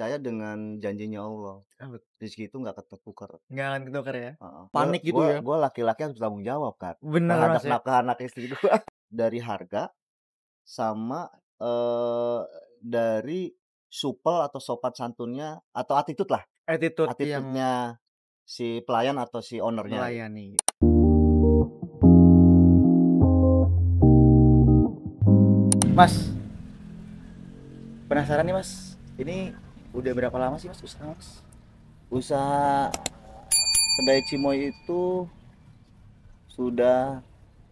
percaya dengan janjinya Allah. Bet Rezeki itu nggak ketukar. nggak akan ketukar ya? Heeh. Panik gitu ya? Gua laki-laki harus bertanggung jawab kan, Bener terhadap Mas ya? nafkah anak istri gua. Dari harga sama, dari supel atau sopan santunnya atau attitude lah, Attitude yang attitude-nya si pelayan atau si owner-nya gitu. melayani. Mas, penasaran nih Mas, ini udah berapa lama sih Mas usaha Mas? Usaha kedai Cimoy itu sudah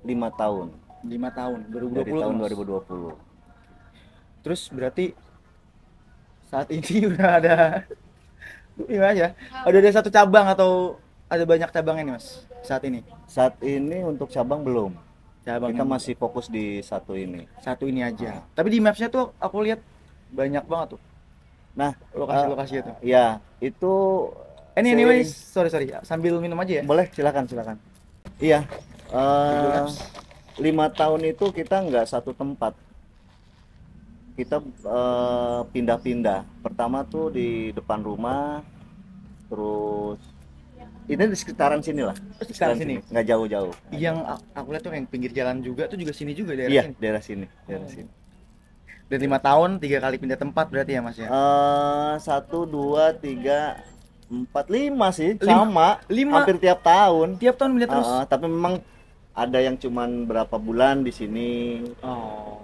5 tahun, 5 tahun, dari 2020 tuh tahun Mas? 2020. Terus berarti saat ini udah ada gimana ya? Udah ada satu cabang atau ada banyak cabangnya nih Mas saat ini? Saat ini untuk cabang belum, Cabang kita yang masih fokus di satu ini. satu ini aja. Ah. Tapi di mapsnya tuh aku lihat banyak banget tuh Nah, lokasi-lokasinya tuh. ya itu Anyways, seiring, sorry, sambil minum aja ya. boleh silakan. Iya, Google eh Maps. 5 tahun itu kita nggak satu tempat, kita pindah-pindah. Pertama tuh di depan rumah, terus ini di sekitaran sini lah, Sekitaran sini. nggak jauh-jauh. Yang aku lihat tuh yang pinggir jalan juga tuh juga sini juga daerah Iya, sini. daerah sini, daerah sini. Dan 5 tahun 3 kali pindah tempat berarti ya Mas ya. 1, 2, 3, 4, 5 sih, Lima. sama, hampir tiap tahun. Tiap tahun pindah terus. Tapi memang ada yang cuman berapa bulan di sini, Oh.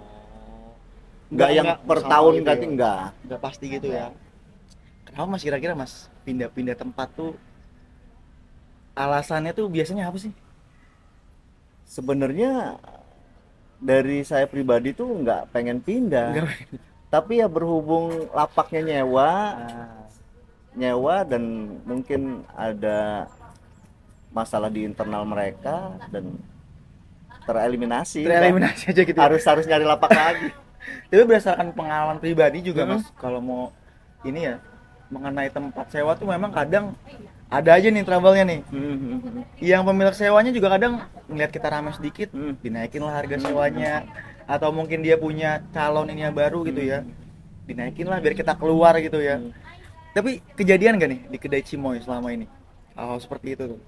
nggak yang per sama tahun gitu ganti, ya. nggak. Nggak pasti gitu ya. Kenapa Mas kira-kira Mas pindah-pindah tempat tuh alasannya tuh biasanya apa sih? Sebenarnya dari saya pribadi tuh nggak pengen pindah, Nggak. tapi ya berhubung lapaknya nyewa, Ah, dan mungkin ada masalah di internal mereka dan tereliminasi. tereliminasi aja gitu ya. Harus nyari lapak lagi. Tapi berdasarkan pengalaman pribadi juga Hmm. Mas, kalau mau ini ya mengenai tempat sewa tuh memang kadang ada aja nih trouble-nya nih. Yang pemilik sewanya juga kadang ngeliat kita rame sedikit, dinaikin lah harga sewanya. Atau mungkin dia punya calon ini yang baru gitu ya, dinaikin lah biar kita keluar gitu ya. Tapi kejadian gak nih di kedai Cimoy selama ini? Hal seperti itu tuh.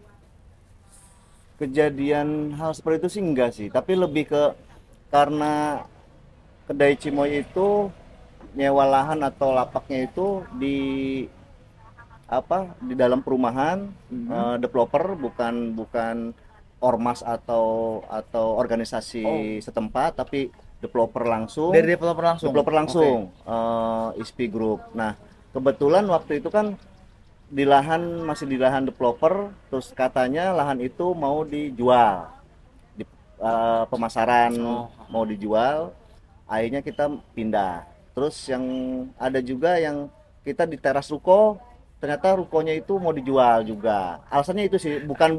Kejadian hal seperti itu sih enggak sih, tapi lebih ke karena kedai Cimoy itu nyewa lahan atau lapaknya itu di dalam perumahan, developer, bukan ormas atau organisasi setempat, tapi developer langsung. Dari developer langsung. ISP Group. Nah, kebetulan waktu itu kan masih di lahan developer, terus katanya lahan itu mau dijual di pemasaran, mau dijual. Akhirnya kita pindah. Terus yang ada juga yang kita di teras ruko, ternyata rukonya itu mau dijual juga. Alasannya itu sih, bukan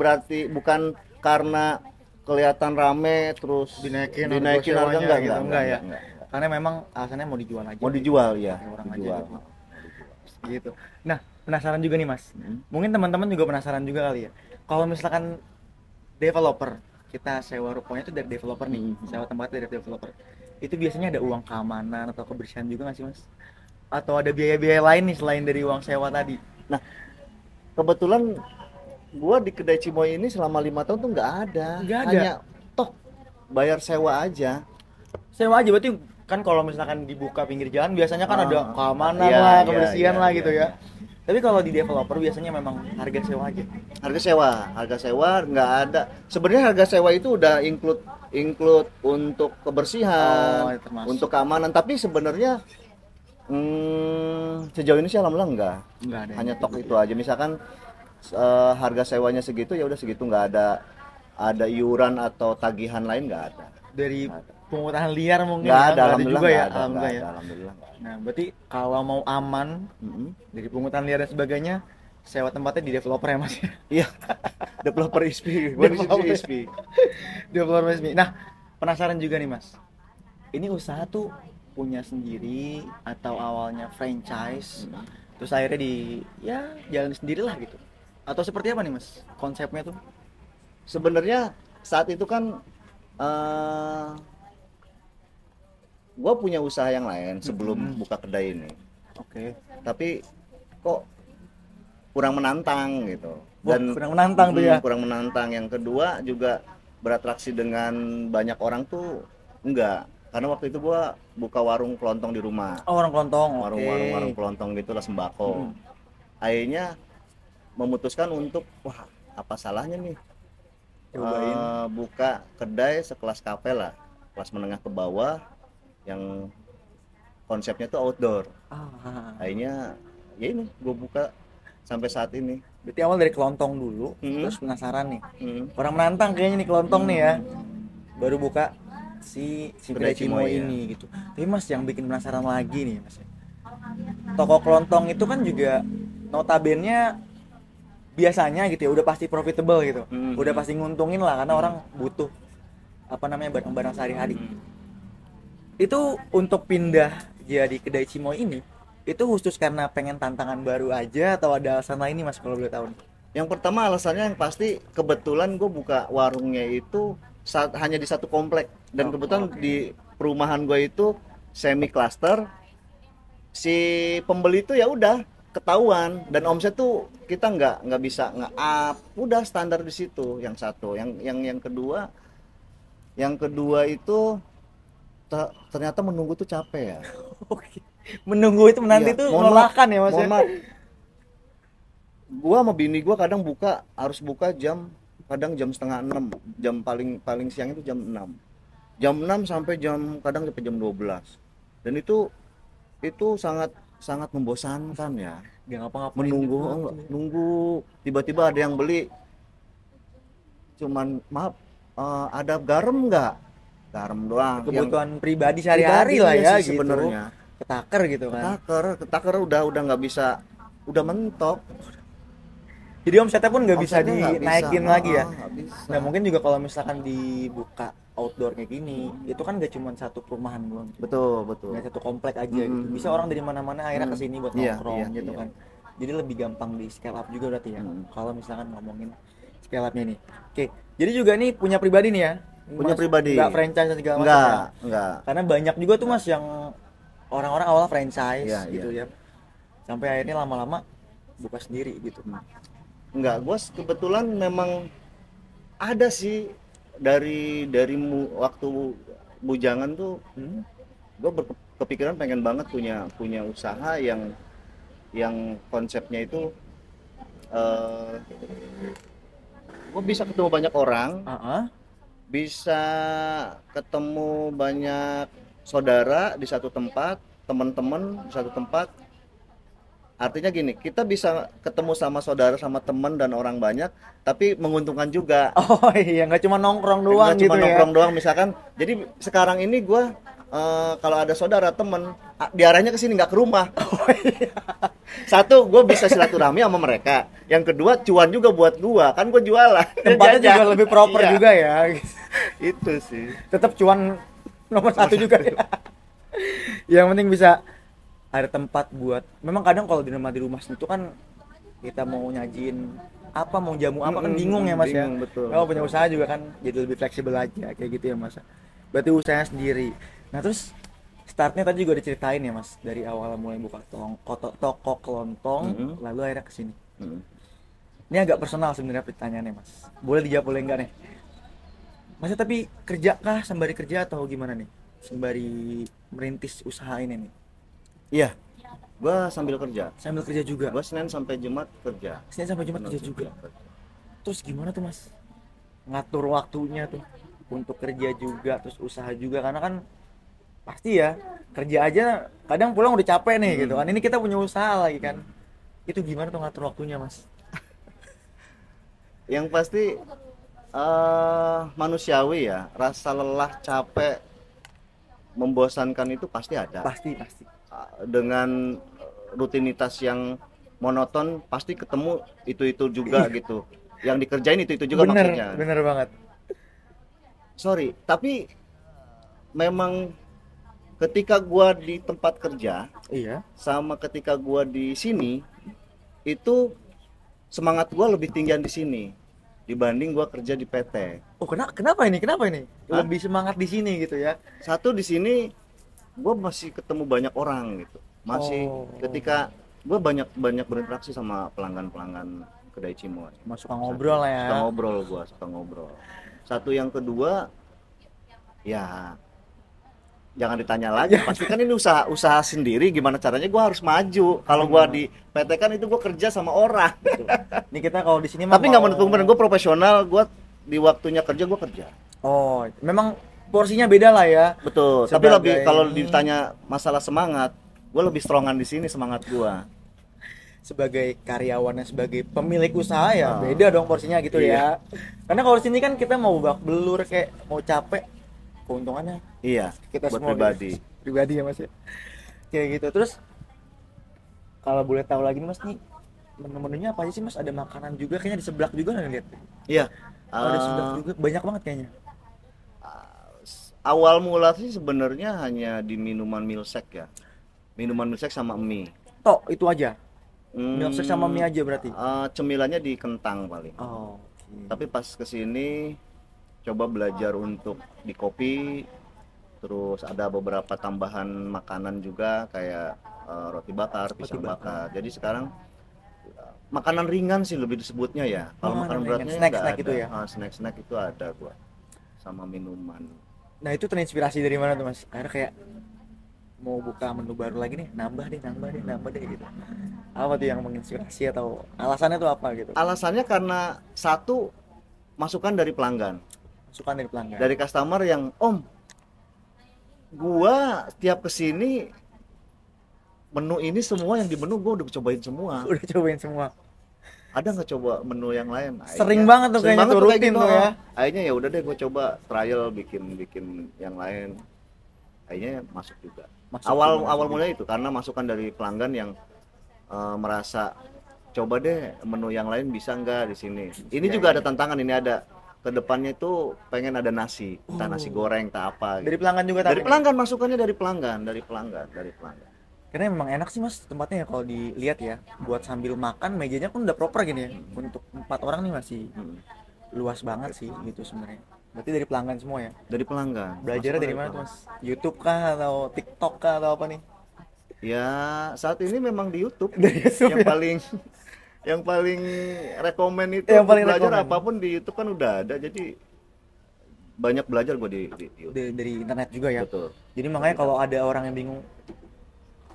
karena kelihatan rame terus dinaikin harga, harga enggak, enggak ya. enggak. Karena memang alasannya mau dijual aja. Mau dijual ya, Orang dijual. aja gitu. Nah, penasaran juga nih Mas. Mungkin teman-teman juga penasaran juga kali ya. Kalau misalkan developer, kita sewa rukonya itu dari developer nih, sewa tempatnya dari developer. Itu biasanya ada uang keamanan atau kebersihan juga nggak sih Mas? Atau ada biaya-biaya lain nih selain dari uang sewa tadi? Nah, kebetulan gua di kedai Cimoy ini selama 5 tahun tuh nggak ada. Nggak ada. Hanya toh bayar sewa aja. Sewa aja berarti kan kalau misalkan dibuka pinggir jalan biasanya kan ada keamanan iya, lah, iya, kebersihan iya, lah iya, gitu iya. ya. Tapi kalau di developer biasanya memang harga sewa aja. Harga sewa nggak ada. Sebenarnya harga sewa itu udah include untuk kebersihan, Termasuk. untuk keamanan. Tapi sebenarnya sejauh ini sih alhamdulillah Nggak ada. hanya tok itu aja. Misalkan harga sewanya segitu, ya udah segitu, nggak ada iuran atau tagihan lain, nggak ada. Dari pungutan liar mungkin Nggak ya, ada, alhamdulillah juga ya, nggak ada, alhamdulillah ya. alhamdulillah. Nah, berarti kalau mau aman dari pungutan liar dan sebagainya, sewa tempatnya di developer ya Mas ya. Iya, developer ISP, Developer ISP. Developer resmi. Nah, penasaran juga nih Mas. Ini usaha tuh punya sendiri atau awalnya franchise, terus akhirnya jalan sendirilah gitu. Atau seperti apa nih Mas konsepnya tuh? Sebenarnya saat itu kan gue punya usaha yang lain sebelum buka kedai ini. Oke. tapi kok kurang menantang gitu. Dan kurang menantang tuh ya. Kurang menantang. Yang kedua juga beratraksi dengan banyak orang tuh enggak, karena waktu itu gua buka warung kelontong di rumah. Oh, warung kelontong. Warung kelontong gitu lah, sembako. Akhirnya memutuskan untuk wah, apa salahnya nih Cobain. buka kedai sekelas kafe lah, kelas menengah ke bawah, yang konsepnya tuh outdoor. Akhirnya ya ini gue buka sampai saat ini. Berarti awal dari kelontong dulu, terus penasaran nih. Orang menantang kayaknya nih kelontong nih ya. Baru buka si Kedai Cimoy ini gitu. Tapi Mas, yang bikin penasaran lagi nih Mas, toko kelontong itu kan juga notabene biasanya gitu ya udah pasti profitable gitu. Udah pasti nguntungin lah, karena orang butuh apa namanya barang-barang sehari-hari. Itu untuk pindah jadi Kedai Cimoy ini, itu khusus karena pengen tantangan baru aja atau ada alasan lain nih Mas, kalau boleh tahu? Yang pertama alasannya yang pasti kebetulan gue buka warungnya itu hanya di satu komplek, dan kebetulan di perumahan gue itu semi cluster. Si pembeli itu ya udah ketahuan, dan omset tuh kita nggak bisa nge-up, udah standar di situ. Yang satu, yang kedua itu ternyata menunggu tuh capek ya. Menunggu itu menanti tuh melelahkan ya Mas. Mohon maaf. Gua sama bini gua kadang harus buka kadang jam setengah 6, jam paling siang itu jam 6. Jam 6 sampai kadang sampai jam 12. Dan itu sangat membosankan ya. Gak ngapa-ngapain. Nunggu tiba-tiba ada yang beli. Cuman maaf, ada garam nggak? Garam doang. Kebutuhan pribadi sehari-hari lah ya gitu. Sebenarnya. Ketaker gitu kan. Ketaker udah nggak bisa, udah mentok. Jadi omsetnya pun nggak bisa dinaikin lagi ya. Nah mungkin juga kalau misalkan dibuka outdoor kayak gini, itu kan gak cuma satu perumahan doang. Betul. Nggak satu komplek aja gitu. Bisa orang dari mana-mana akhirnya kesini buat nongkrong gitu kan. Jadi lebih gampang di scale up juga berarti ya. Kalau misalkan ngomongin scale upnya nih. Oke. Jadi juga nih punya pribadi nih ya. Punya pribadi. Nggak franchise dan segala macam. Enggak. Karena banyak juga tuh Mas yang orang-orang awal franchise gitu ya. Sampai akhirnya lama-lama buka sendiri gitu. Enggak, gue kebetulan memang ada sih dari waktu bujangan tuh, gue kepikiran pengen banget punya usaha yang konsepnya itu gue bisa ketemu banyak orang, bisa ketemu banyak saudara di satu tempat, teman-teman di satu tempat. Artinya gini, kita bisa ketemu sama saudara, sama teman dan orang banyak, tapi menguntungkan juga. Oh iya, nggak cuma nongkrong doang gitu ya. Nggak cuma nongkrong doang misalkan. Jadi sekarang ini gue kalau ada saudara, teman, diarahnya ke sini, nggak ke rumah. Oh iya. Satu, gue bisa silaturahmi sama mereka. Yang kedua, cuan juga buat gue, kan gue jualan. Tempatnya juga lebih proper juga ya. Itu sih. Tetap cuan nomor satu juga ya. Yang penting bisa ada tempat buat, memang kadang kalau di rumah itu kan kita mau nyajin apa, mau jamu apa kan bingung ya Mas ya. Betul. Kalau punya usaha juga kan jadi lebih fleksibel aja kayak gitu ya Mas. Berarti usahanya sendiri. Nah terus startnya tadi juga diceritain ya Mas, dari awal mulai buka toko kelontong, lalu akhirnya kesini. Ini agak personal sebenarnya pertanyaannya Mas. Boleh dijawab boleh enggak nih? Mas tapi kerja kah, sembari kerja atau gimana nih? Sembari merintis usaha ini nih. Iya, gue sambil kerja. Sambil kerja juga. Gue Senin sampai Jumat kerja. Senin sampai Jumat kerja juga. Terus gimana tuh Mas? Ngatur waktunya tuh untuk kerja juga, terus usaha juga, karena kan pasti ya kerja aja kadang pulang udah capek nih gitu kan. Ini kita punya usaha lagi kan. Itu gimana tuh ngatur waktunya Mas? Yang pasti manusiawi ya, rasa lelah, capek, membosankan itu pasti ada. Pasti. Dengan rutinitas yang monoton pasti ketemu itu juga gitu. Yang dikerjain itu juga maksudnya. Bener banget. Sorry, tapi memang ketika gua di tempat kerja, sama ketika gua di sini, itu semangat gua lebih tinggian di sini dibanding gua kerja di PT. Oh, kenapa ini? Lebih semangat di sini gitu ya. Satu, di sini gue masih ketemu banyak orang gitu. Masih ketika gue banyak berinteraksi sama pelanggan kedai Cimoy. Suka ngobrol lah ya. Suka ngobrol gue, suka ngobrol. Satu, yang kedua ya jangan ditanya lagi, pasti kan ini usaha sendiri, gimana caranya gue harus maju. Kalau gue di PT kan itu gue kerja sama orang gitu. Ini kita kalau di sini tapi nggak menutup kemungkinan gue profesional, gue di waktunya kerja gue kerja. Oh, memang porsinya beda lah ya. Betul. Tapi lebih kalau ditanya masalah semangat, gue lebih strongan di sini semangat gue. Sebagai karyawannya, sebagai pemilik usaha ya beda dong porsinya gitu ya. Karena kalau di sini kan kita mau babak belur kayak mau capek, keuntungannya kita buat semua pribadi ya Mas ya. Kayak gitu. Terus kalau boleh tahu lagi Mas nih, menu-menunya apa aja sih Mas? Ada makanan juga kayaknya di sebelah juga nih lihat. Iya. Ada sebelah juga banyak banget kayaknya. Awal mula sih sebenarnya hanya di minuman milkshake ya. Minuman milkshake sama mie. Tok itu aja. Milkshake sama mie aja berarti. Cemilannya di kentang paling. Oh. Tapi pas kesini coba belajar untuk di kopi, terus ada beberapa tambahan makanan juga kayak roti bakar, pisang bakar. Jadi sekarang makanan ringan sih lebih disebutnya ya. Kalau makanan beratnya snack itu ya. Snack itu ada gua sama minuman. Nah itu terinspirasi dari mana tuh Mas? Akhirnya kayak mau buka menu baru lagi nih, nambah deh gitu. Apa tuh yang menginspirasi atau alasannya tuh apa gitu? Alasannya karena satu, masukan dari pelanggan. Dari customer yang, Om, gua setiap kesini menu ini semua yang di menu gua udah cobain semua. Ada nggak coba menu yang lain? Sering banget tuh kayaknya tuh rutin tuh ya. Akhirnya ya udah deh gue coba trial bikin yang lain. Akhirnya masuk juga. Awal mulai itu karena masukan dari pelanggan yang merasa coba deh menu yang lain bisa nggak di sini. Ini juga ada tantangan, ini ada kedepannya itu pengen ada nasi, entah nasi goreng, entah apa. Dari pelanggan juga Dari pelanggan, masukannya dari pelanggan. Karena memang enak sih Mas tempatnya ya kalau dilihat ya, buat sambil makan mejanya pun udah proper gini ya. Untuk 4 orang nih masih luas banget sih gitu sebenarnya. Berarti dari pelanggan semua ya? Dari pelanggan. Belajarnya dari mana tuh Mas? YouTube kah atau TikTok kah atau apa nih? Ya saat ini memang di YouTube. Dari YouTube yang ya? yang paling rekomen itu yang paling belajar rekomen. apapun di YouTube kan udah ada, jadi banyak belajar gue di YouTube. Dari internet juga ya. Betul. Jadi makanya kalau ada orang yang bingung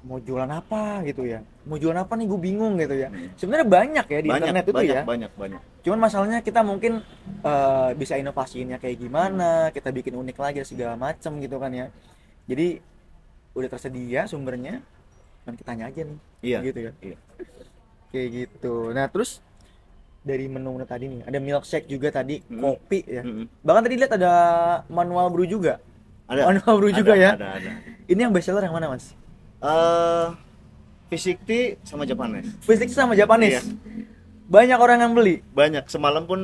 mau jualan apa gitu ya, mau jualan apa nih gue bingung gitu ya. Sebenarnya banyak ya di internet itu ya. Banyak. Cuman masalahnya kita mungkin bisa inovasiinnya kayak gimana, kita bikin unik lagi segala macam gitu kan ya. Jadi udah tersedia sumbernya, kan kita tanya aja nih. Iya. Gitu ya. Iya. Kayak gitu. Nah terus dari menu tadi nih, ada milkshake juga tadi, kopi ya. Bahkan tadi lihat ada manual brew juga. Manual brew juga ya. Ada. Ini yang best seller yang mana Mas? V60 sama Japanese. V60 sama Japanese. Iya. Banyak orang yang beli. Banyak. Semalam pun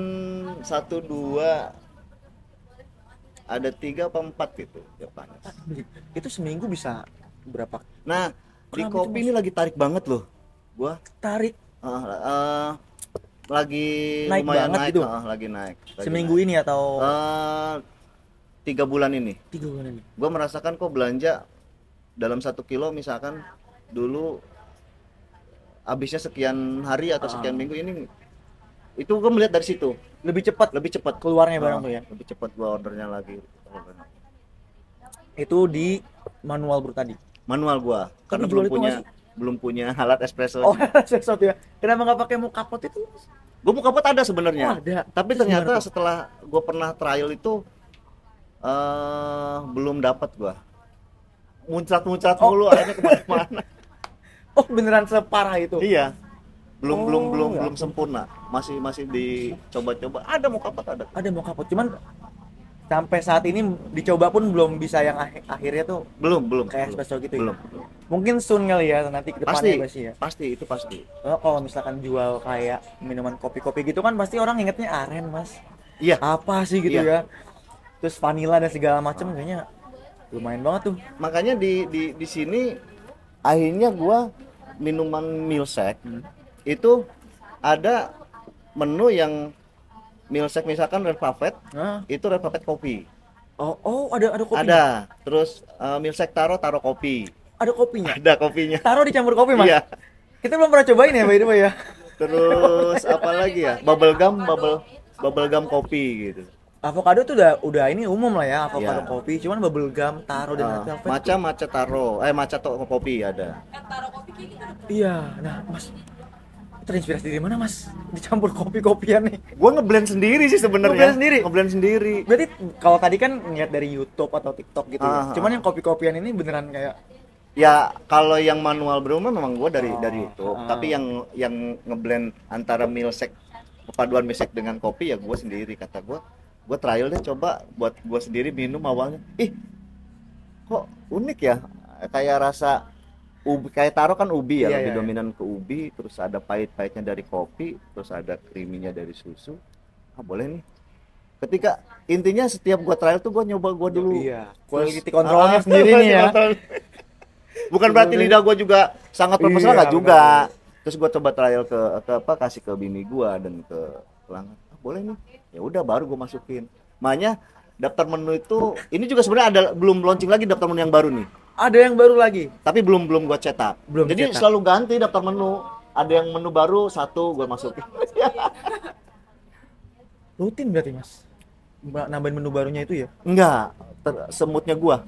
1, 2, ada 3 apa 4 gitu Japanese. Itu seminggu bisa berapa? Nah, di kopi ini lagi tarik banget loh. Gua tarik. Lagi naik lumayan banget naik gitu. Lagi naik. Seminggu ini atau 3 bulan ini. 3 bulan ini. Gua merasakan kok belanja dalam 1 kilo misalkan dulu habisnya sekian hari atau sekian minggu, ini itu gue melihat dari situ lebih cepat keluarnya barang tuh ya, lebih cepat gue ordernya lagi. Itu di manual brew tadi, manual gue karena belum punya alat espresso. Espresso ya. Kenapa nggak pakai mocha pot itu? Gue mocha pot ada sebenarnya, ada. Tapi ternyata setelah gue pernah trial itu belum dapat gue, muncrat mulu akhirnya kemana-mana. Beneran separah itu? Iya, belum sempurna, masih dicoba-coba. Ada mocha pot, cuman sampai saat ini dicoba pun belum bisa yang akhirnya tuh belum kayak espresso gitu belum. Ya? Mungkin soon kali ya, nanti ke depannya ya. Pasti. Kalau misalkan jual kayak minuman kopi-kopi gitu kan pasti orang ingetnya aren Mas. Iya. Apa sih gitu ya? Terus vanilla dan segala macam kayaknya lumayan banget tuh. Makanya di sini akhirnya gua minuman milkshake itu ada menu yang milkshake misalkan red velvet, itu red velvet kopi. Ada kopi. Ada. Terus milkshake taro kopi. Ada kopinya. Ada kopinya. Taruh dicampur kopi, Mas. Iya. Kita belum pernah cobain ya, by the way ya. Terus apa lagi ya? Bubble gum kopi gitu. Avocado tuh udah ini umum lah ya, avocado Iya. kopi. Cuman bubble gum, taro dan red velvet Matcha tuh. matcha taro. Matcha to kopi ada. Iya, nah Mas terinspirasi dari mana Mas? Dicampur kopi-kopian nih. Gue ngeblend sendiri sih sebenarnya. Ngeblend sendiri? Ngeblend sendiri. Berarti kalau tadi kan ngeliat dari YouTube atau TikTok gitu ya. Ah, Cuman ah. yang kopi-kopian ini beneran kayak Ya kalau yang manual brew memang gue dari itu. ah. Tapi yang ngeblend antara milkshake, perpaduan milkshake dengan kopi ya gue sendiri. Kata gue trial deh coba buat gue sendiri minum awalnya. Ih, kok unik ya? Kayak rasa ubi, kayak taro kan ubi ya, Iya, lebih iya, iya. dominan ke ubi, terus ada pahit-pahitnya dari kopi, terus ada creaminya dari susu. Ah, boleh nih. Ketika intinya setiap gua trial tuh gua nyoba gua dulu. Iya, Terus, quality controlnya sendiri nih quality ya. control. Bukan berarti lidah gua juga sangat profesional, Iya, nggak juga. benar. Terus gua coba trial ke apa, kasih ke bini gua dan ke pelanggan. Ah, boleh nih. Ya udah baru gua masukin. Makanya daftar menu itu ini juga sebenarnya ada, belum launching lagi daftar menu yang baru nih. Ada yang baru lagi. Tapi belum gua cetak. Belum Jadi cetak. selalu ganti daftar menu. Ada yang menu baru satu gua masukin. Rutin berarti Mas. Nambahin menu barunya itu ya. Enggak, semutnya gua.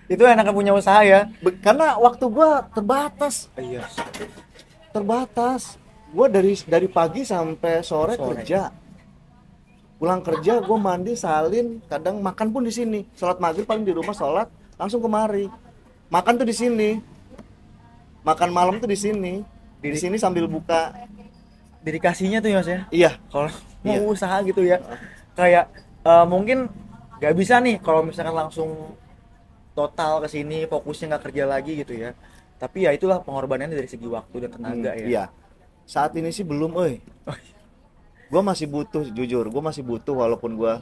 Itu enaknya punya usaha ya. Karena waktu gua terbatas. Iya. Gua dari pagi sampai sore Sore. kerja. Pulang kerja gua mandi, salin, kadang makan pun di sini. Sholat maghrib paling di rumah sholat, langsung kemari. Makan tuh di sini. Makan malam tuh di sini. Di sini sambil buka. Dedikasinya tuh ya Mas ya. Iya, Kalau mau Iya. usaha gitu ya. Kayak mungkin nggak bisa nih kalau misalkan langsung total ke sini fokusnya nggak kerja lagi gitu ya. Tapi ya itulah pengorbanannya dari segi waktu dan tenaga ya. Iya. Saat ini sih belum, Gua masih butuh, jujur, gua masih butuh walaupun gua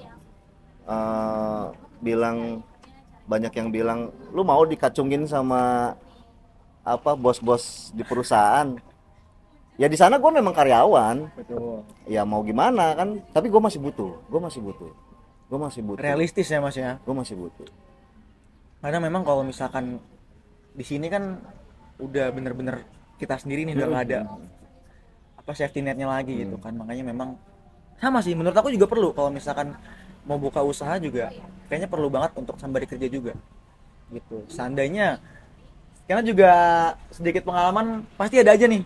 eh, bilang banyak yang bilang lu mau dikacungin sama apa bos-bos di perusahaan. Ya di sana gue memang karyawan, Betul. ya mau gimana kan, tapi gue masih butuh Realistis ya Mas ya. gue masih butuh Karena memang kalau misalkan di sini kan udah bener-bener kita sendiri nih udah nggak ada apa safety netnya lagi gitu kan. Makanya memang sama sih menurut aku juga perlu kalau misalkan mau buka usaha juga kayaknya perlu banget untuk sembari kerja juga gitu. Seandainya karena juga sedikit pengalaman pasti ada aja nih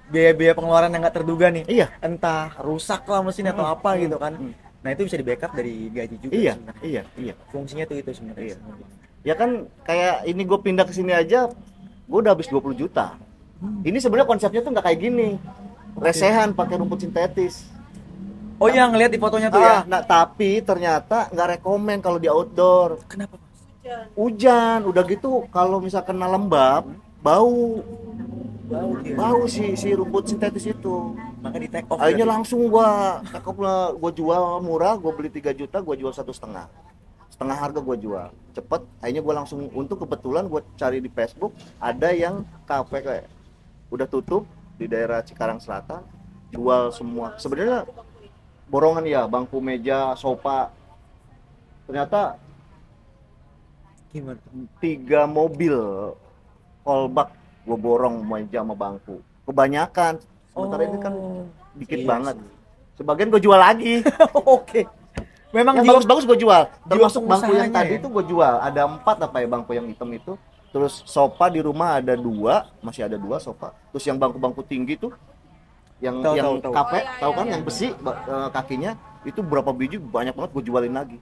biaya-biaya pengeluaran yang nggak terduga nih. Iya. Entah rusak lah mesin atau apa gitu kan. Nah itu bisa di backup dari gaji juga iya sebenarnya. iya Fungsinya tuh itu sebenarnya. Iya. Ya kan kayak ini gue pindah ke sini aja gue udah habis 20 juta. Ini sebenarnya konsepnya tuh nggak kayak gini, lesehan pakai rumput sintetis. Oh iya ngelihat di fotonya tuh ya. Nah tapi ternyata nggak rekomen kalau di outdoor. Kenapa Mas? Hujan udah gitu kalau misalkan kena lembab bau Bau dia. bau si rumput sintetis itu. Maka di take off. Akhirnya berarti. langsung gua cakep lah, gua jual murah, gua beli 3 juta, gua jual 1,5. Setengah harga gua jual. Cepet, akhirnya gua langsung, untuk kebetulan gua cari di Facebook ada yang kafe kayak udah tutup di daerah Cikarang Selatan, jual semua. Sebenarnya borongan ya, bangku, meja, sofa. Ternyata Gimana? 3 mobil kolbak gua borong meja sama bangku. Kebanyakan. Sementara ini kan dikit Iya banget. sih. Sebagian gue jual lagi. Oke. Memang Yang jiwa bagus-bagus gue jual. Termasuk jiwa bangku yang pengusahanya tadi ya? tuh gue jual. Ada 4 apa ya bangku yang hitam itu. Terus sofa di rumah ada 2, masih ada 2 sofa. Terus yang bangku-bangku tinggi tuh, yang Tahu. kafe, tahu kan yang besi kakinya itu berapa biji banyak banget gue jualin lagi.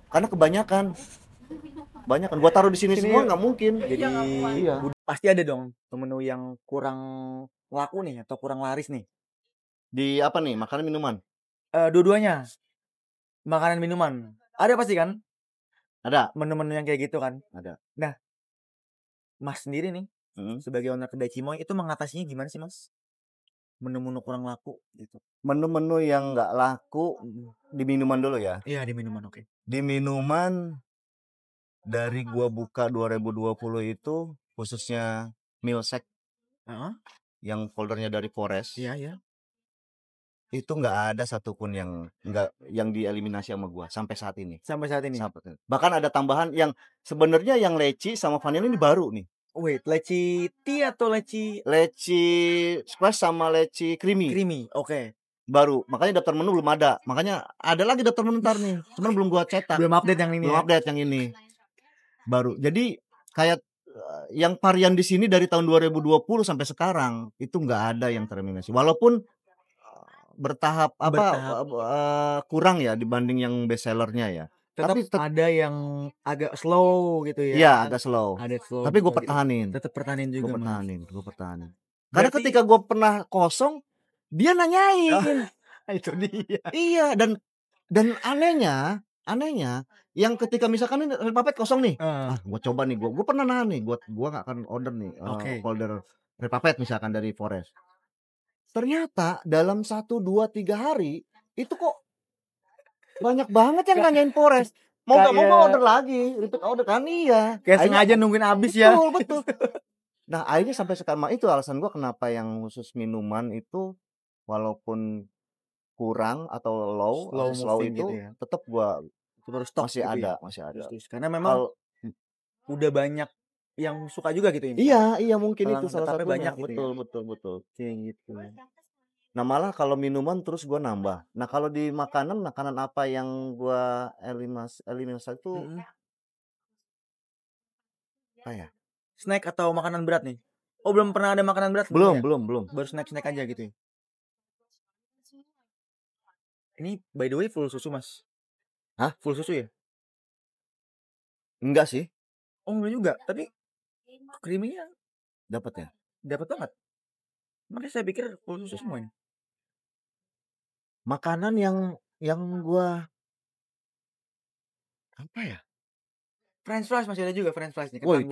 Karena kebanyakan. Gue taruh di sini semua nggak mungkin. Jadi Iya. pasti ada dong menu yang kurang laku nih atau kurang laris nih. Di apa nih? Makanan minuman? Dua-duanya. Makanan minuman. Ada pasti kan? Ada. Menu-menu yang kayak gitu kan. Ada. Nah, Mas sendiri nih sebagai owner kedai Cimoy itu mengatasinya gimana sih Mas? Menu-menu kurang laku gitu. Menu-menu yang nggak laku di minuman dulu ya. Iya di minuman oke. Di minuman dari gua buka 2020 itu khususnya milkshake Heeh. yang foldernya dari Forest. Iya. Itu nggak ada satupun yang nggak yang dieliminasi sama gua sampai saat ini. Sampai saat ini? Bahkan ada tambahan yang sebenarnya yang leci sama vanilla ini baru nih. Wait, leci tea atau leci Leci squash sama leci creamy creamy? Oke. baru. Makanya daftar menu belum ada. Makanya ada lagi daftar menu ntar nih. Cuman belum gua cetak. Belum update yang ini Belum ya? update yang ini. Baru. Jadi kayak yang varian di sini dari tahun 2020 sampai sekarang itu nggak ada yang tereliminasi. Walaupun bertahap kurang ya dibanding yang best sellernya ya. Tetap Tapi ada yang agak slow gitu ya? Iya agak slow. Ada slow. Tapi gue pertahanin. Tetap pertahanin juga, Gue Mas. pertahanin. Karena Berarti ketika gue pernah kosong, dia nanyain. itu dia. Iya dan anehnya yang ketika misalkan ini Red Puppet kosong nih, gue coba nih, gue pernah nahan nih, gue gak akan order nih folder Red Puppet misalkan dari Forest. Ternyata dalam 1, 2, 3 hari itu kok banyak banget yang nanyain Forest. Mau gak mau gue order lagi, repeat order kan iya. Kayak sengaja nungguin habis ya. Betul. Nah akhirnya sampai sekarang itu alasan gue kenapa yang khusus minuman itu walaupun kurang atau slow itu gitu ya, tetap gua masih gitu ada, masih ada. Karena memang udah banyak yang suka juga gitu ya. Iya mungkin itu salah satunya. banyak gitu. Betul. Kayak gitu. Nah malah kalau minuman terus gua nambah. Nah kalau di makanan apa yang gua eliminasi itu apa ya? Snack atau makanan berat nih? Oh belum pernah ada makanan berat? Belum. Baru snack aja gitu ya? Ini by the way full susu mas? Hah? Full susu ya? Enggak sih. Oh enggak juga, tapi creamy-nya dapat ya? Dapat banget. Makanya saya pikir full susu semua ini. Makanan yang gua apa ya? French fries masih ada juga French fries nih. Wah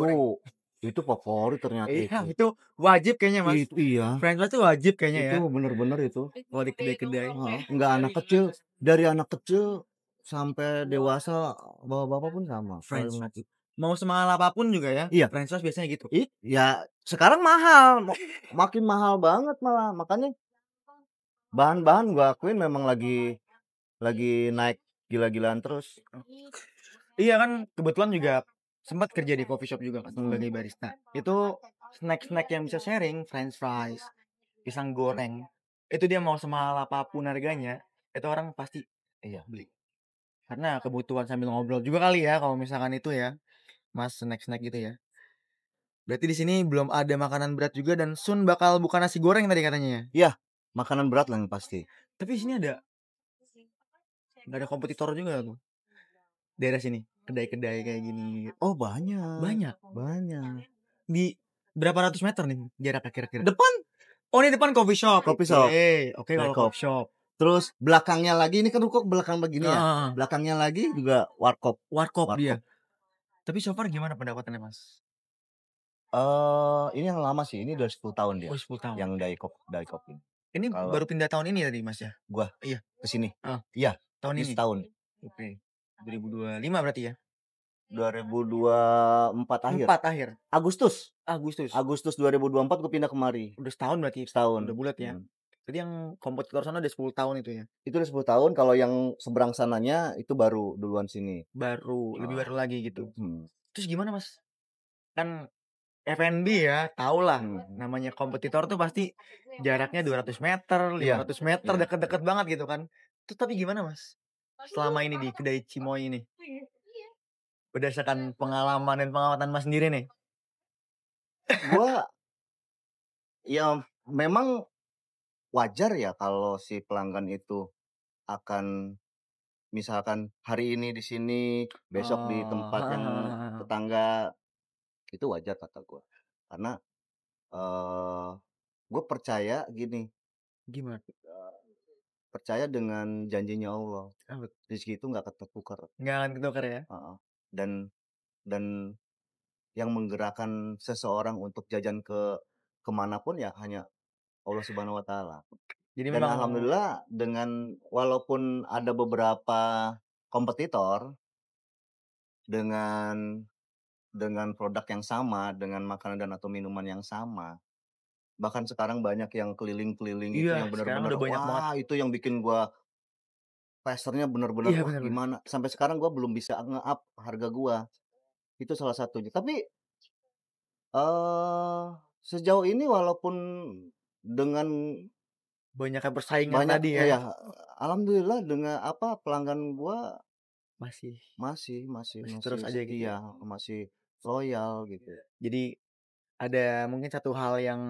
itu favorit ternyata itu wajib kayaknya mas. Iya. French fries itu wajib kayaknya ya. Itu bener-bener itu. Kalau di kedai-kedai. Enggak anak kecil, dari anak kecil sampai dewasa bapak-bapak pun sama. French fries. Mau semahal apapun juga ya. Iya. French fries biasanya gitu. Ya sekarang mahal, makin mahal banget malah. Makanya bahan-bahan gua akuin memang lagi naik gila-gilaan terus. Iya kan kebetulan juga sempat kerja di coffee shop juga kan sebagai barista. Itu snack-snack yang bisa sharing, French fries, pisang goreng. Itu dia mau semahal apapun harganya, itu orang pasti beli. Karena kebutuhan sambil ngobrol juga kali ya kalau misalkan itu ya. Mas snack-snack gitu ya. Berarti di sini belum ada makanan berat juga dan soon bakal buka nasi goreng tadi katanya ya. Iya, makanan berat lah yang pasti. Tapi di sini ada nggak ada kompetitor juga tuh. Daerah sini, kedai-kedai kayak gini. Oh, banyak. Di berapa ratus meter nih jaraknya kira-kira? Depan. Oh, ini depan coffee shop. Coffee shop. Oke, kalau coffee shop. Terus belakangnya lagi ini kan ruko belakang begini ya. Belakangnya lagi juga warkop. Warkop dia. Tapi so far gimana pendapatannya, Mas? Ini yang lama sih. Ini udah 10 tahun dia. Oh, 10 tahun. Yang Daikop ini. Ini baru pindah tahun ini tadi, Mas ya? Gua. Iya, ke sini. Iya, tahun ini. Setahun. Oke. 2025 berarti ya? 2024 akhir. akhir. Agustus 2024 gue pindah kemari. Udah setahun berarti. Setahun. Udah bulat ya. Jadi yang kompetitor sana udah 10 tahun itu ya. Itu udah 10 tahun, kalau yang seberang sananya itu baru duluan sini. Lebih baru lagi gitu. Terus gimana, Mas? Kan F&B ya, tau lah. Namanya kompetitor tuh pasti jaraknya 200 meter, 500 meter, deket-deket banget gitu kan. Terus tapi gimana, Mas? Selama ini di kedai Cimoy ini. Berdasarkan pengalaman dan pengamatan Mas sendiri nih. Gua ya memang wajar ya kalau si pelanggan itu akan misalkan hari ini di sini, besok di tempat yang tetangga, itu wajar kata gue. Karena gue percaya gini. Gimana? Percaya dengan janjinya Allah. Rezeki itu nggak akan tertukar. Nggak akan tertukar ya. Dan yang menggerakkan seseorang untuk jajan kemanapun ya hanya Allah Subhanahu Wa Taala. Jadi Dan memang alhamdulillah dengan walaupun ada beberapa kompetitor dengan produk yang sama, dengan makanan dan atau minuman yang sama, Bahkan sekarang banyak yang keliling-keliling itu Iya, yang sekarang benar-benar, udah banyak banget. wah itu yang bikin gua pasarnya bener-bener, Iya, wah bener bener. gimana, sampai sekarang gua belum bisa nge-up harga gua, itu salah satunya. Tapi, eee, sejauh ini walaupun dengan Banyaknya persaingan banyak tadi ya, ya, alhamdulillah dengan apa, pelanggan gua masih masih masih masih masih terus aja gitu setia, ya. masih loyal gitu. Jadi ada mungkin satu hal yang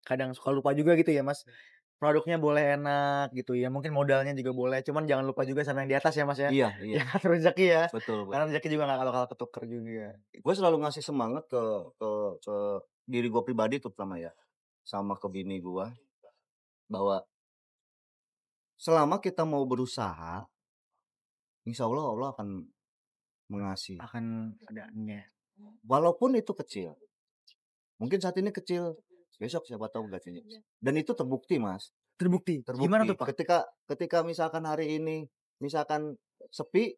kadang suka lupa juga gitu ya, Mas, produknya boleh enak gitu ya, mungkin modalnya juga boleh, cuman jangan lupa juga sama yang di atas ya, Mas, ya. Iya iya, Yang ngatur rezeki ya, betul karena betul. rezeki juga nggak bakal ketuker juga. Gue selalu ngasih semangat ke ke diri gue pribadi terutama ya, sama ke bini gua, bahwa selama kita mau berusaha, insya Allah Allah akan mengasihi. Akan ada ininya. Walaupun itu kecil, mungkin saat ini kecil, besok siapa tahu gajinya besar. Dan itu terbukti Mas, Terbukti, gimana tuh, terbukti. Pak? Ketika ketika misalkan hari ini, misalkan sepi,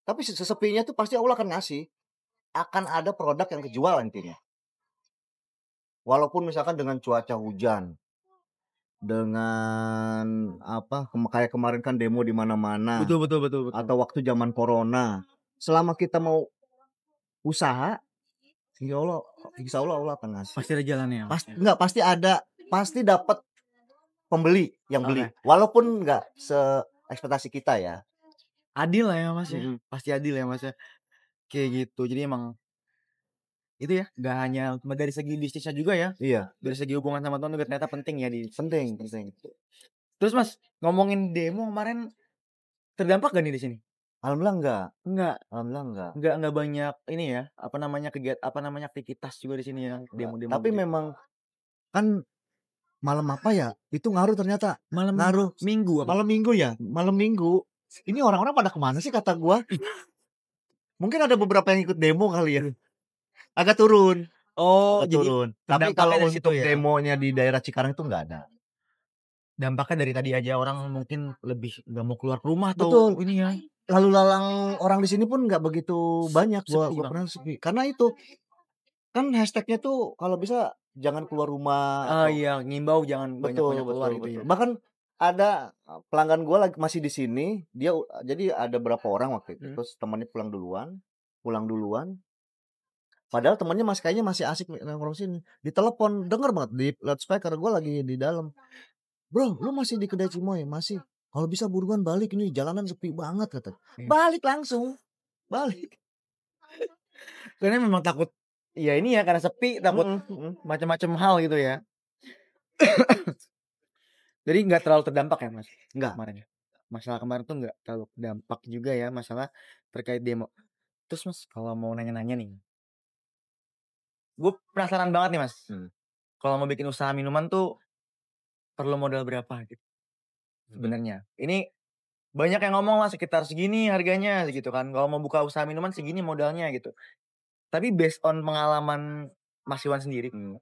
tapi sesepinya tuh pasti Allah akan ngasih, akan ada produk yang kejual nantinya. Walaupun misalkan dengan cuaca hujan, dengan apa, kayak kemarin kan demo di mana-mana, Betul betul betul betul. atau waktu zaman corona, selama kita mau usaha, insya Allah Allah akan ngasih. Pasti ada jalannya ya, Mas, ya? Enggak, pasti ada, pasti dapat pembeli yang beli, Oke. walaupun enggak se-ekspektasi kita ya. Adil lah ya, Mas, ya? Mhm. Pasti adil ya, Mas, ya? Kayak gitu. Jadi emang itu ya, nggak hanya dari segi bisnisnya juga ya, Iya, dari segi hubungan sama Tuhan juga ternyata penting ya di penting penting. terus, Mas, ngomongin demo kemarin terdampak gak nih di sini? Alhamdulillah enggak, Enggak alhamdulillah enggak, enggak banyak ini ya, apa namanya, aktivitas juga di sini ya, enggak. demo-demo Tapi gitu. memang kan malam apa ya, itu ngaruh ternyata, Malam ngaruh. Minggu apa? Malam Minggu ya, malam Minggu. Ini orang-orang pada kemana sih kata gua? Mungkin ada beberapa yang ikut demo kali ya, agak turun, Oh, agak jadi turun. Tapi terdampaknya kalau dari situ untuk ya? demonya di daerah Cikarang itu nggak ada. Dampaknya dari tadi aja orang mungkin lebih nggak mau keluar rumah atau Betul, ini ya, lalu lalang orang di sini pun nggak begitu banyak, sepi, gua Bang. pernah sepi. Karena itu, kan hashtag-nya tuh kalau bisa jangan keluar rumah Ah, atau iya, ngimbau jangan betul banyak-banyak keluar betul gitu betul. ya? Bahkan ada, pelanggan gua masih di sini, dia jadi ada berapa orang waktu itu, Mhm. terus temannya pulang duluan, padahal temennya kayaknya masih asik nongkrong sini, ditelepon, denger banget di loudspeaker, gua lagi di dalam, "Bro, lu masih di kedai Cimoy?" "Masih." "Kalau bisa buruan balik, ini jalanan sepi banget," katanya. Iya. Balik langsung, balik. Karena memang takut ya ini ya, karena sepi takut Mhm mhm. macam-macam hal gitu ya. Jadi nggak terlalu terdampak ya, Mas, Enggak. kemarin ya? Masalah kemarin tuh nggak terlalu dampak juga ya, masalah terkait demo. Terus, Mas, kalau mau nanya-nanya nih, gue penasaran banget nih, Mas, Mhm. kalau mau bikin usaha minuman tuh perlu modal berapa gitu Mhm. sebenarnya? Ini banyak yang ngomong lah sekitar segini harganya gitu kan, kalau mau buka usaha minuman segini modalnya gitu. Tapi based on pengalaman Mas Iwan sendiri, Mmm.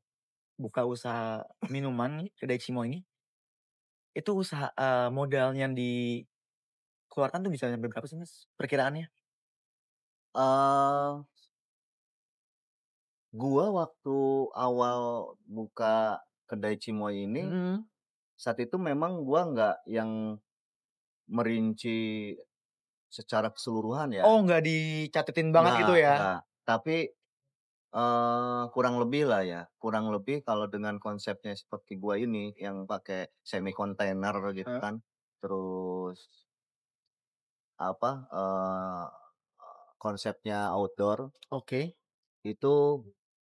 buka usaha minuman nih, kedai Cimo ini, itu usaha modalnya yang dikeluarkan tuh bisa sampai berapa sih, Mas, perkiraannya? Eee, gua waktu awal buka kedai Cimoy ini, Mhm. saat itu memang gua nggak yang merinci secara keseluruhan ya, Oh, nggak dicatetin banget gitu ya? nggak. Tapi, kurang lebih lah ya, kurang lebih kalau dengan konsepnya seperti gua ini, yang pakai semi kontainer gitu Heeh. kan, terus apa, konsepnya outdoor, Oke. itu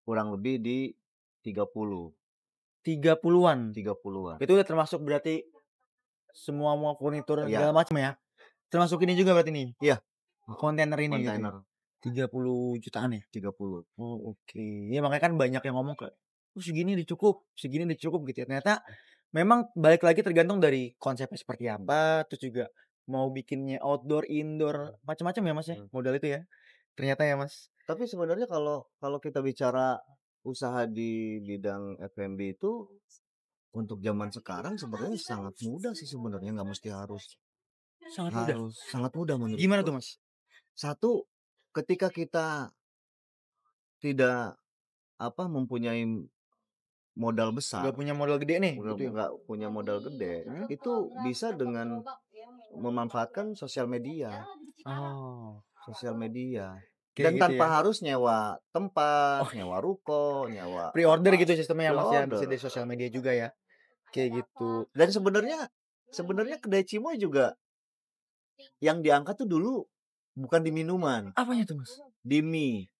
kurang lebih di 30, 30-an? 30-an. Itu udah termasuk berarti semua furnitur segala Iya macam ya? Termasuk ini juga berarti nih, iya, kontainer ini gitu ya? kontainer 30 jutaan ya? 30. Oh, oke. Ya makanya kan banyak yang ngomong kayak, "Oh, segini udah cukup," gitu ya. Ternyata memang balik lagi tergantung dari konsepnya seperti apa, terus juga mau bikinnya outdoor, indoor, macam-macam ya, Mas, ya, Mhm. modal itu ya? Ternyata ya, Mas? Tapi sebenarnya kalau kalau kita bicara usaha di bidang F&B itu, untuk zaman sekarang sebenarnya sangat mudah sih sebenarnya, nggak mesti harus Sangat mudah. harus sangat mudah menurut Gimana gua. tuh, Mas? Satu, ketika kita tidak, apa, mempunyai modal besar, Gak punya modal gede nih gitu ya. nggak punya modal gede, itu bisa dengan memanfaatkan sosial media. Oh, Sosial media. kayak Dan gitu tanpa ya. harus nyewa tempat, Oh, nyewa ruko, nyewa pre-order apa, gitu sistemnya ya Mas ya, bisa pre-order. dari sosial media juga ya. Kayak gitu. Dan sebenarnya kedai Cimoy juga yang diangkat tuh dulu bukan di minuman, Apanya tuh Mas? di mie.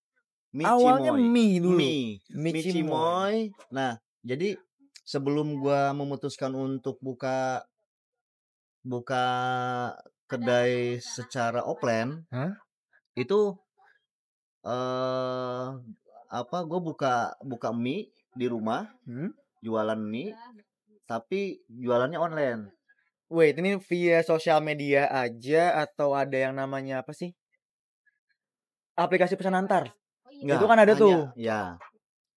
Mie Awalnya Cimoy. mie dulu. Mie Cimoy. Nah, jadi sebelum gua memutuskan untuk buka buka kedai secara offline, Hah? itu eh apa gue buka buka mie di rumah, jualan mie tapi jualannya online. Wait, ini via sosial media aja atau ada yang namanya apa sih? Aplikasi pesan antar. Itu kan ada tuh. Ya,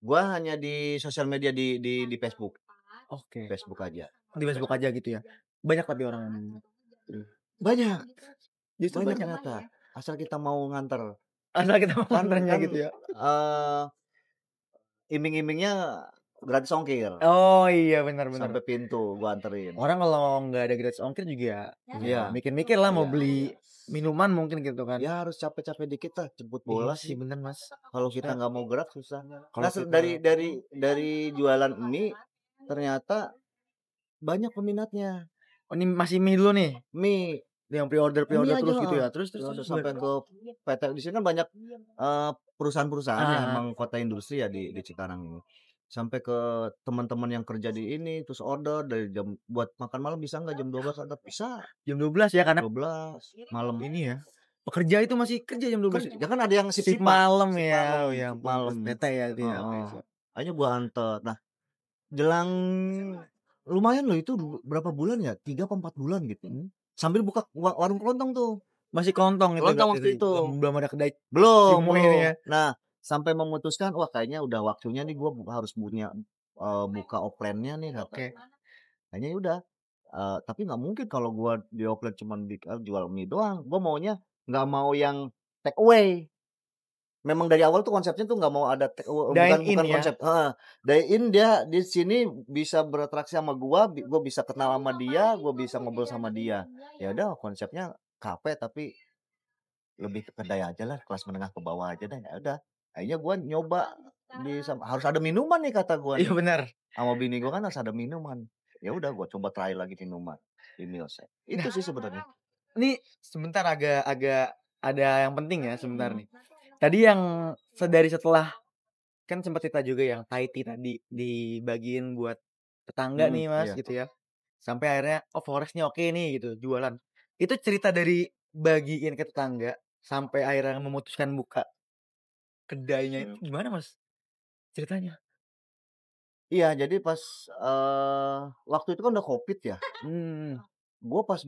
gua hanya di sosial media di Facebook. Oke. Facebook aja. Di Facebook aja gitu ya. Banyak tapi orang yang Banyak. justru Banyak banyak. ternyata. Asal kita mau nganter. Asal kita mau Kan nganternya gitu ya. Iming-imingnya gratis ongkir. Oh iya benar-benar. Sampai pintu gua anterin. Orang kalau nggak ada gratis ongkir juga Iya. mikir-mikir lah mau beli minuman mungkin gitu kan. Ya harus capek-capek dikit lah jemput Iya bola sih sih. bener Mas. Kalau kita nggak mau gerak susah. Kalau Nah, kita- dari jualan mie ternyata banyak peminatnya. Oh ini masih mie dulu nih. Mie Yang pre-order Mie aja, terus gitu ya. Terus sampai ke PT. Di sini kan banyak perusahaan-perusahaan yang emang kota industri ya di Cikarang ini. Sampai ke teman-teman yang kerja di ini terus order dari jam buat makan malam bisa nggak jam 12 ada bisa. Jam 12 ya karena 12 malam ini ya. Pekerja itu masih kerja jam 12. Ya kan ada yang Shift malam ya. Oh ya, malam. PT ya itu ya. Akhirnya gua antar. Nah, jelang lumayan loh itu berapa bulan ya? 3 apa 4 bulan gitu. Sambil buka warung kelontong tuh. Masih kelontong itu. Kelontong waktu itu. Belum ada kedai. Belum. Ya. Nah, sampai memutuskan wah kayaknya udah waktunya nih gua harus punya buka offline-nya nih kata. Oke. Kayaknya udah tapi nggak mungkin kalau gua di offline cuman jual mie doang. Gua maunya nggak mau yang take away. Memang dari awal tuh konsepnya tuh nggak mau ada take away, bukan ya? konsep. Dine in dia di sini bisa beratraksi sama gua bisa kenal sama dia, gua bisa ngobrol sama dia. Ya udah konsepnya kafe tapi lebih ke kedai aja lah, kelas menengah ke bawah aja dah. Ya udah. Akhirnya gua nyoba harus ada minuman nih kata gua. Iya benar. Sama bini gua kan harus ada minuman. Ya udah gua coba try lagi minuman di Milsek. Itu sih sebenarnya. Ini sebentar agak ada yang penting ya sebentar nih. Tadi yang dari setelah kan sempat cerita juga yang Thai tea tadi dibagiin buat tetangga nih Mas gitu ya. Sampai akhirnya Forest nih oke nih gitu jualan. Itu cerita dari bagiin ke tetangga sampai akhirnya memutuskan buka kedainya itu gimana Mas ceritanya? Iya, jadi pas waktu itu kan udah Covid ya. Gue pas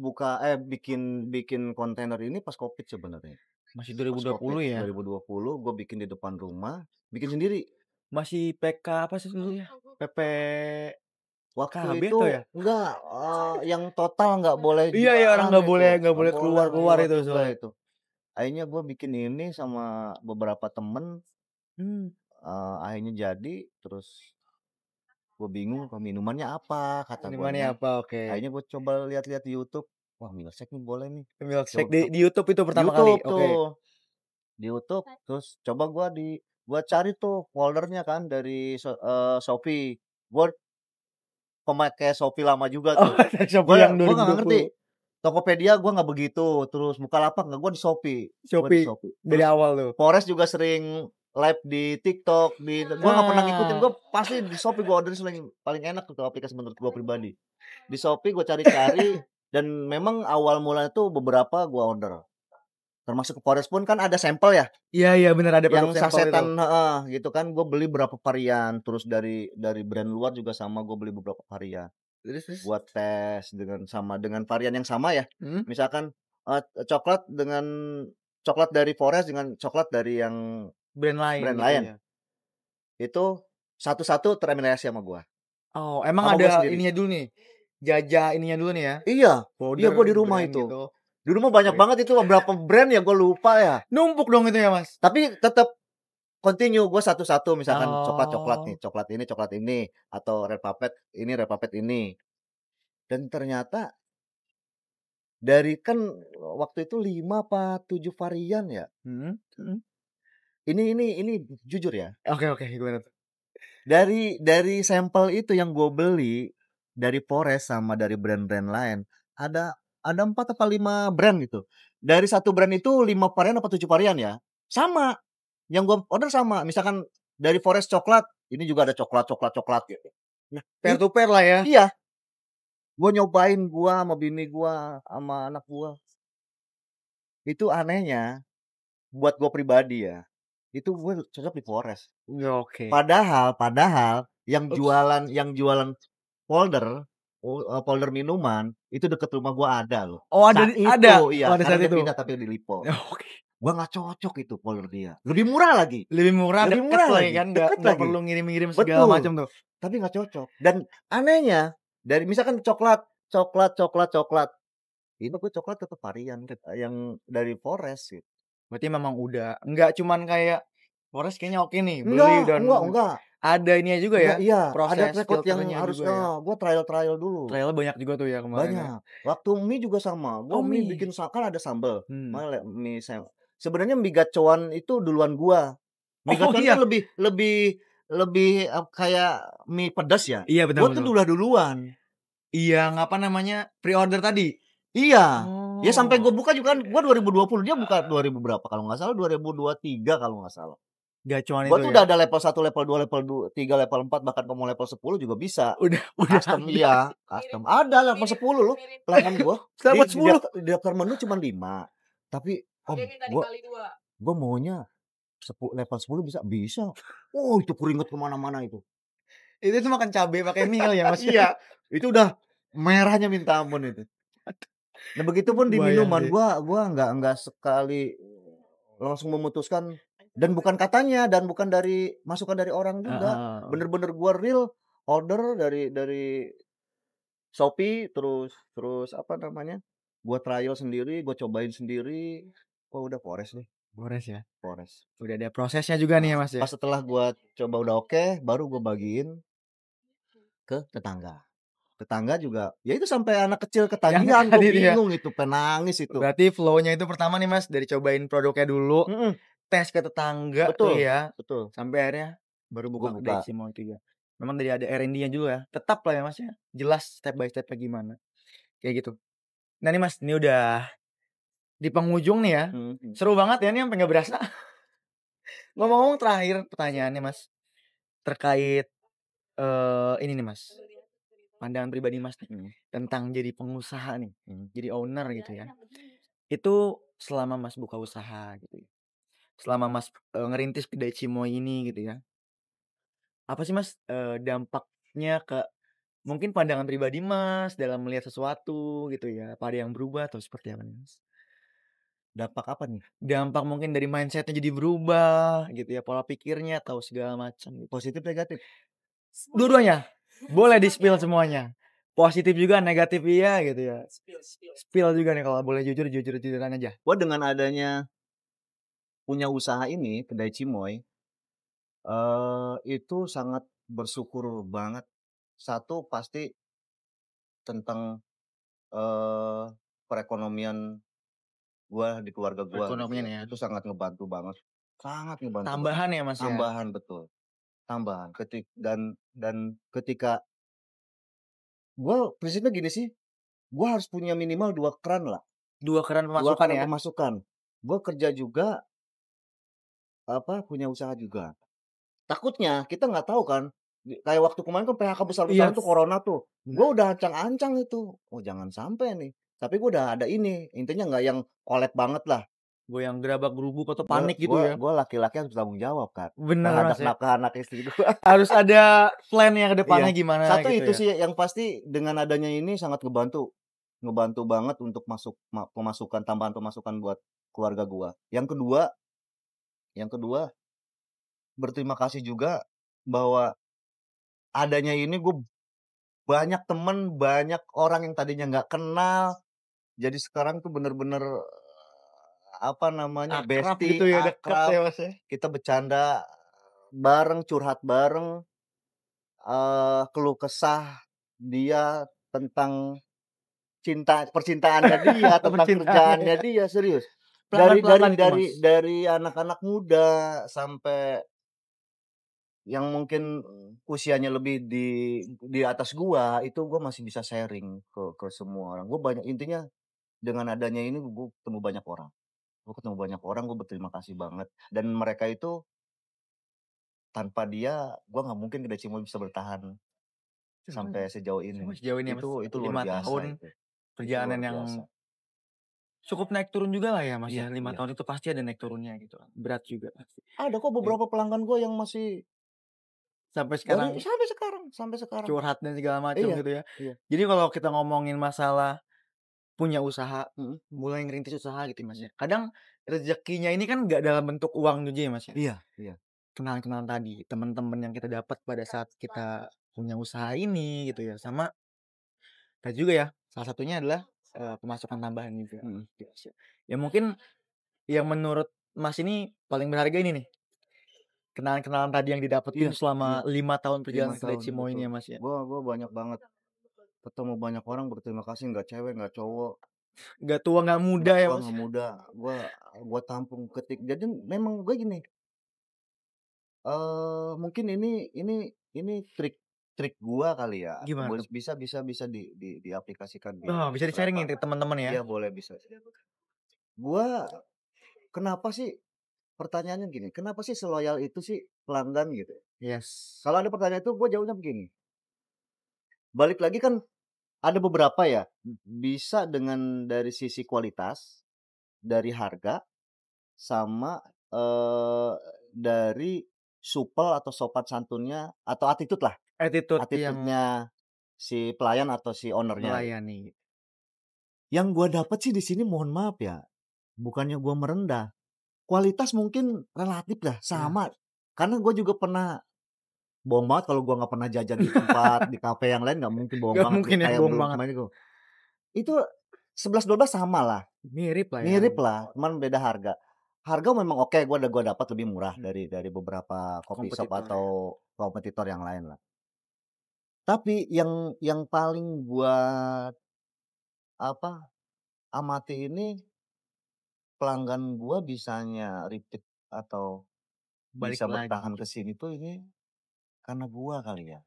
bikin kontainer ini pas Covid sebenarnya. Masih 2020 ya? 2020 gue bikin di depan rumah, bikin sendiri. Masih PK apa sih dulu ya? PP Waktu KB itu ya? enggak yang total nggak boleh. Iya orang nggak boleh keluar itu soalnya. Itu. Akhirnya gue bikin ini sama beberapa temen. Akhirnya jadi terus gue bingung minumannya apa kata gue. Minumannya apa? Oke. Akhirnya gue coba lihat-lihat di YouTube. Wah, Milsek nih boleh nih. Milsek di YouTube itu pertama kali. Oke. Di YouTube terus coba gua cari tuh foldernya kan dari Shopee. Gua pemakai Shopee lama juga tuh. Shopee yang 2020. Gua nggak ngerti. Tokopedia gua nggak begitu. Terus Bukalapak nggak, gua di Shopee. Shopee. Dari awal tuh. Forest juga sering live di TikTok, gua nggak pernah ngikutin, gua pasti di Shopee gua order paling enak tuh aplikasi menurut gua pribadi. Di Shopee gua cari-cari dan memang awal mulanya tuh beberapa gua order. Termasuk ke Forest pun kan ada sampel ya. Iya benar ada yang sasetan gitu kan. Gue beli berapa varian, terus dari brand luar juga sama gue beli beberapa varian. Terus buat tes dengan varian yang sama ya. Misalkan coklat dari Forest dengan coklat dari yang brand lain. Ya. Itu satu-satu tereliminasi sama gue. Oh, emang ada ininya dulu nih. Jajah ininya dulu nih ya. Iya gue di rumah itu. Gitu. Di rumah banyak banget itu berapa brand ya gue lupa ya. Numpuk dong itu ya Mas. Tapi tetap continue gue satu-satu, misalkan coklat nih, Oh. coklat ini, atau red velvet ini. Dan ternyata dari kan waktu itu 5 apa 7 varian ya. Mhm mhm. Ini jujur ya. Oke, gimana tuh? Dari sampel itu yang gue beli dari Forest sama dari brand-brand lain, ada 4 apa 5 brand gitu. Dari satu brand itu 5 varian apa 7 varian ya. Sama, yang gue order sama. Misalkan dari Forest coklat, ini juga ada coklat gitu. Nah, Pair to pair lah ya. iya, gue nyobain gua sama bini gua, sama anak gua. Itu anehnya buat gue pribadi ya, itu gue cocok di Forest. Ya, oke. Padahal Ups. yang jualan folder, folder minuman itu deket rumah gua ada loh. Oh, Saat ada? itu Oh, iya, ada karena saat dia itu? pindah tapi di Lipo. Oke. Gua nggak cocok itu folder dia. Lebih murah lagi, Lebih murah, lebih deket murah lagi lagi, kan, deket nggak lagi. perlu ngirim-ngirim segala Betul, macam tuh. tapi nggak cocok. Dan anehnya dari misalkan coklat, itu gue coklat tetap varian yang dari Forest gitu. Berarti memang udah nggak cuman kayak Forest kayaknya oke nih, beli dan Enggak. ada ininya juga ya, Enggak, iya, ada proses track record yang filternya harus juga ya. gua trial dulu. Trial banyak juga tuh ya kemarin ya. Banyak. Waktu mie juga sama, gua Oh, mie mie? bikin kan ada sambel, Hmm. sebenarnya mie gacoan itu duluan gua. Mie Oh gacoan kan iya? lebih lebih lebih, kayak mie pedas ya, Iya, betul gua tuh betul. duluan. Yang apa namanya, pre-order tadi? Iya, ya sampai Oh, gua buka juga kan gua 2020, dia buka 2000 berapa kalau nggak salah, 2023 kalau nggak salah. gacuan Gua itu tuh ya? udah ada level 1, level 2, level 3, level 4, bahkan mau level 10 juga bisa. Udah Custom ada. iya, custom. Ada level 10 loh, pelanggan gua. Dapat 10? Di daftar menu cuma 5. Tapi, "Om, gua maunya level 10 bisa?" "Bisa." Oh, itu keringet ke mana-mana itu. Itu tuh makan cabe pakai mie kali ya, Mas? Iya, itu udah merahnya minta ampun itu. Nah, begitupun di Kebayang minuman, sih. gua nggak sekali langsung memutuskan, dan bukan katanya, dan bukan dari masukan dari orang juga. Heeh. Bener-bener gua real order dari Shopee, terus terus apa namanya, gua trial sendiri, gua cobain sendiri, oh udah Forest deh, Gores ya? Forest. Udah ada prosesnya juga nih ya, Mas, ya? Pas setelah gua coba udah oke, baru gua bagiin ke tetangga. Tetangga juga, ya itu sampai anak kecil Yang ketagihan, gua tadi itu ya? bingung itu, pengen nangis itu. Berarti flow-nya itu pertama nih, Mas, dari cobain produknya dulu, Mhm, tes ke tetangga tuh betul ya, betul, sampai akhirnya baru gua buka kedai buka. Cimol itu ya. Memang dari ada R&D-nya juga ya, tetap lah ya, Mas, ya, jelas step by step-nya gimana, kayak gitu. Nah nih, Mas, ini udah di penghujung nih ya, Mhm. seru banget ya, ini sampai nggak berasa. Ngomong-ngomong terakhir pertanyaannya, Mas, terkait, ini nih, Mas, pandangan pribadi Mas nih, Mhm tentang jadi pengusaha nih, mhm. jadi owner gitu ya. Itu selama Mas buka usaha gitu ya, selama Mas, ngerintis kedai Cimoy ini gitu ya, apa sih Mas, dampaknya ke mungkin pandangan pribadi Mas dalam melihat sesuatu gitu ya, apa ada yang berubah atau seperti apa nih, Mas? Dampak apa nih? Dampak mungkin dari mindset-nya jadi berubah gitu ya, pola pikirnya atau segala macam gitu. Positif, negatif? Dua-duanya, boleh di-spill semuanya. Positif juga, negatif iya gitu ya. Spill juga nih kalau boleh jujur-jujuran aja. Gua dengan adanya punya usaha ini, kedai Cimoy, itu sangat bersyukur banget. Satu pasti tentang, eee, perekonomian gua di keluarga gua gitu Perekonomian ya, ya. itu sangat ngebantu banget. Tambahan ya, Mas, ya? Tambahan, betul, tambahan. Dan ketika gua prinsipnya gini sih, gua harus punya minimal 2 keran lah, 2 keran 2 pemasukan keran ya? pemasukan. Gua kerja juga, punya usaha juga. Takutnya kita nggak tahu kan, kayak waktu kemarin kan PHK Iya. besar-besaran tuh corona tuh, gue udah ancang-ancang itu, oh jangan sampai nih, tapi gue udah ada ini, intinya nggak yang collab banget lah, Goyang gerabak gerubuk atau gue panik gitu gue ya? gue laki-laki harus bertanggung jawab kan, Bener, terhadap Mas, ya. nafkah anak istri gue. Harus ada plan yang ke depannya Iya, gimana satu gitu itu ya? sih yang pasti, dengan adanya ini sangat ngebantu, ngebantu banget untuk pemasukan, tambahan pemasukan buat keluarga gua. Yang kedua, berterima kasih juga bahwa adanya ini gue banyak temen, banyak orang yang tadinya nggak kenal, jadi sekarang tuh bener-bener apa namanya, Akrab bestie, gitu ya, deket akrab, ya, Mas, ya? kita bercanda bareng, curhat bareng, keluh kesah dia tentang percintaannya dia, tentang Percintaannya kerjaannya ya. dia, serius. Dari Pelanggan-pelanggan dari itu, dari Mas? dari anak-anak muda sampai yang mungkin usianya lebih di atas gua, itu gua masih bisa sharing ke semua orang. Gua banyak intinya dengan adanya ini gua ketemu banyak orang. Gua ketemu banyak orang, gua berterima kasih banget dan mereka itu tanpa dia gua nggak mungkin Kedai Cimoy bisa bertahan sampai sejauh ini. Cuma sejauh ini ya, Mas, Itu luar 5 biasa tahun itu. Itu perjalanan luar yang biasa. cukup naik turun juga lah ya, Mas, Iya ya, 5 iya. tahun itu pasti ada naik turunnya gitu kan, berat juga pasti. Ada kok Ya, beberapa pelanggan gua yang masih sampai dari sekarang sampai sekarang. curhat dan segala macam Iya gitu ya. iya. Jadi kalau kita ngomongin masalah punya usaha, Mhm. mulai ngerintis usaha gitu ya, Mas, ya, kadang rezekinya ini kan nggak dalam bentuk uang juga ya, Mas, ya. Iya iya. Kenalan-kenalan tadi, teman-teman yang kita dapat pada saat kita punya usaha ini gitu ya, sama tadi juga ya, salah satunya adalah, pemasukan tambahan juga, Mhm. gitu sih. Ya mungkin yang menurut Mas ini paling berharga ini nih, kenalan-kenalan tadi yang didapetin Iya selama iya. 5 tahun 5 perjalanan Kedai tahun, Cimoy ini betul. ya, Mas, ya. Gua banyak banget ketemu banyak orang berterima kasih, nggak cewek, nggak cowok, Nggak tua nggak muda nggak ya, tua, Mas. nggak muda. Gua gua tampung jadi memang gue gini, mungkin ini trik trik gua kali ya, Gimana tuh? bisa diaplikasikan di Oh, bisa di-sharing beberapa nih ke teman-teman ya? iya boleh bisa. Gua kenapa sih pertanyaannya gini, kenapa sih seloyal itu sih pelanggan gitu? Yes. Kalau ada pertanyaan itu gue jawabnya begini, balik lagi kan ada beberapa ya, bisa dengan dari sisi kualitas, dari harga, sama, dari supel atau sopan santunnya atau attitude lah, Attitude yang attitude-nya si pelayan atau si owner-nya gitu. melayani. Yang gua dapet sih di sini mohon maaf ya, bukannya gua merendah, kualitas mungkin relatif lah Ya, sama, karena gua juga pernah bohong banget kalau gua nggak pernah jajan di tempat, di kafe yang lain nggak mungkin, bohong nggak banget gua mungkin ya, kayak bohong belum banget. kemarin itu. Itu 11-12 sama lah, Mirip lah ya. mirip lah, cuman beda harga. Harga memang oke, gua dapat lebih murah Mhm, dari beberapa coffee shop kompetitor ya. atau kompetitor yang lain lah. Tapi yang paling gua apa, amati ini pelanggan gua bisanya repeat atau Balik bisa lagi bertahan ke gitu. sini tuh ini karena gua kali ya.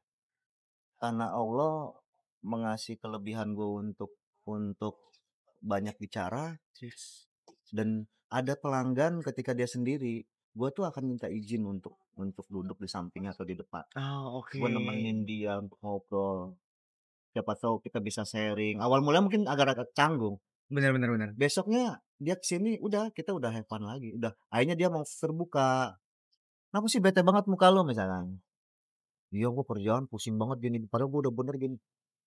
Karena Allah mengasih kelebihan gua untuk banyak bicara Yes. dan ada pelanggan ketika dia sendiri, gua tuh akan minta izin untuk duduk di sampingnya atau di depan. Oh, oke. Gua nemenin dia untuk ngobrol, siapa tahu kita bisa sharing. Awal mula mungkin agak-agak canggung, Bener bener bener. besoknya dia ke sini udah kita udah have fun lagi, udah akhirnya dia mau terbuka, "Kenapa sih bete banget muka lu?" Misalkan. "Iya gua kerjaan pusing banget gini, padahal gua udah bener gini."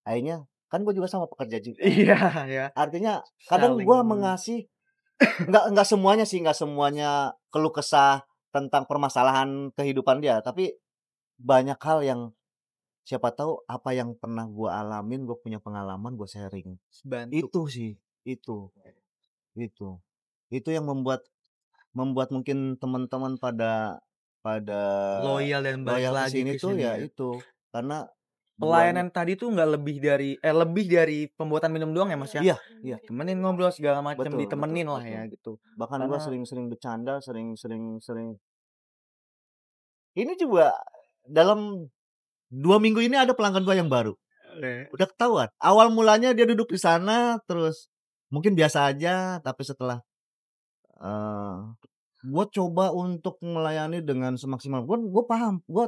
Akhirnya kan gua juga sama pekerja juga. Iya ya, Artinya kadang saling gua mengasih nggak semuanya sih, nggak semuanya keluh kesah tentang permasalahan kehidupan dia, tapi banyak hal yang siapa tahu apa yang pernah gua alamin, gua punya pengalaman, gua sharing. bantu. Itu sih, itu itu. Itu yang membuat membuat mungkin teman-teman pada pada Loyal dan balik loyal ke lagi sini ke tuh sini ya ya. itu, karena guanya Pelayanan tadi tuh nggak lebih dari pembuatan minum doang ya, Mas, ya? iya iya, Temenin ngobrol segala macam, betul betul ditemenin lah betul. ya gitu. Bahkan gua Karena sering-sering bercanda, sering ini juga dalam 2 minggu ini ada pelanggan gua yang baru, udah ketahuan. Awal mulanya dia duduk di sana, terus mungkin biasa aja, tapi setelah, eee, gua coba untuk melayani dengan semaksimal gua paham, gua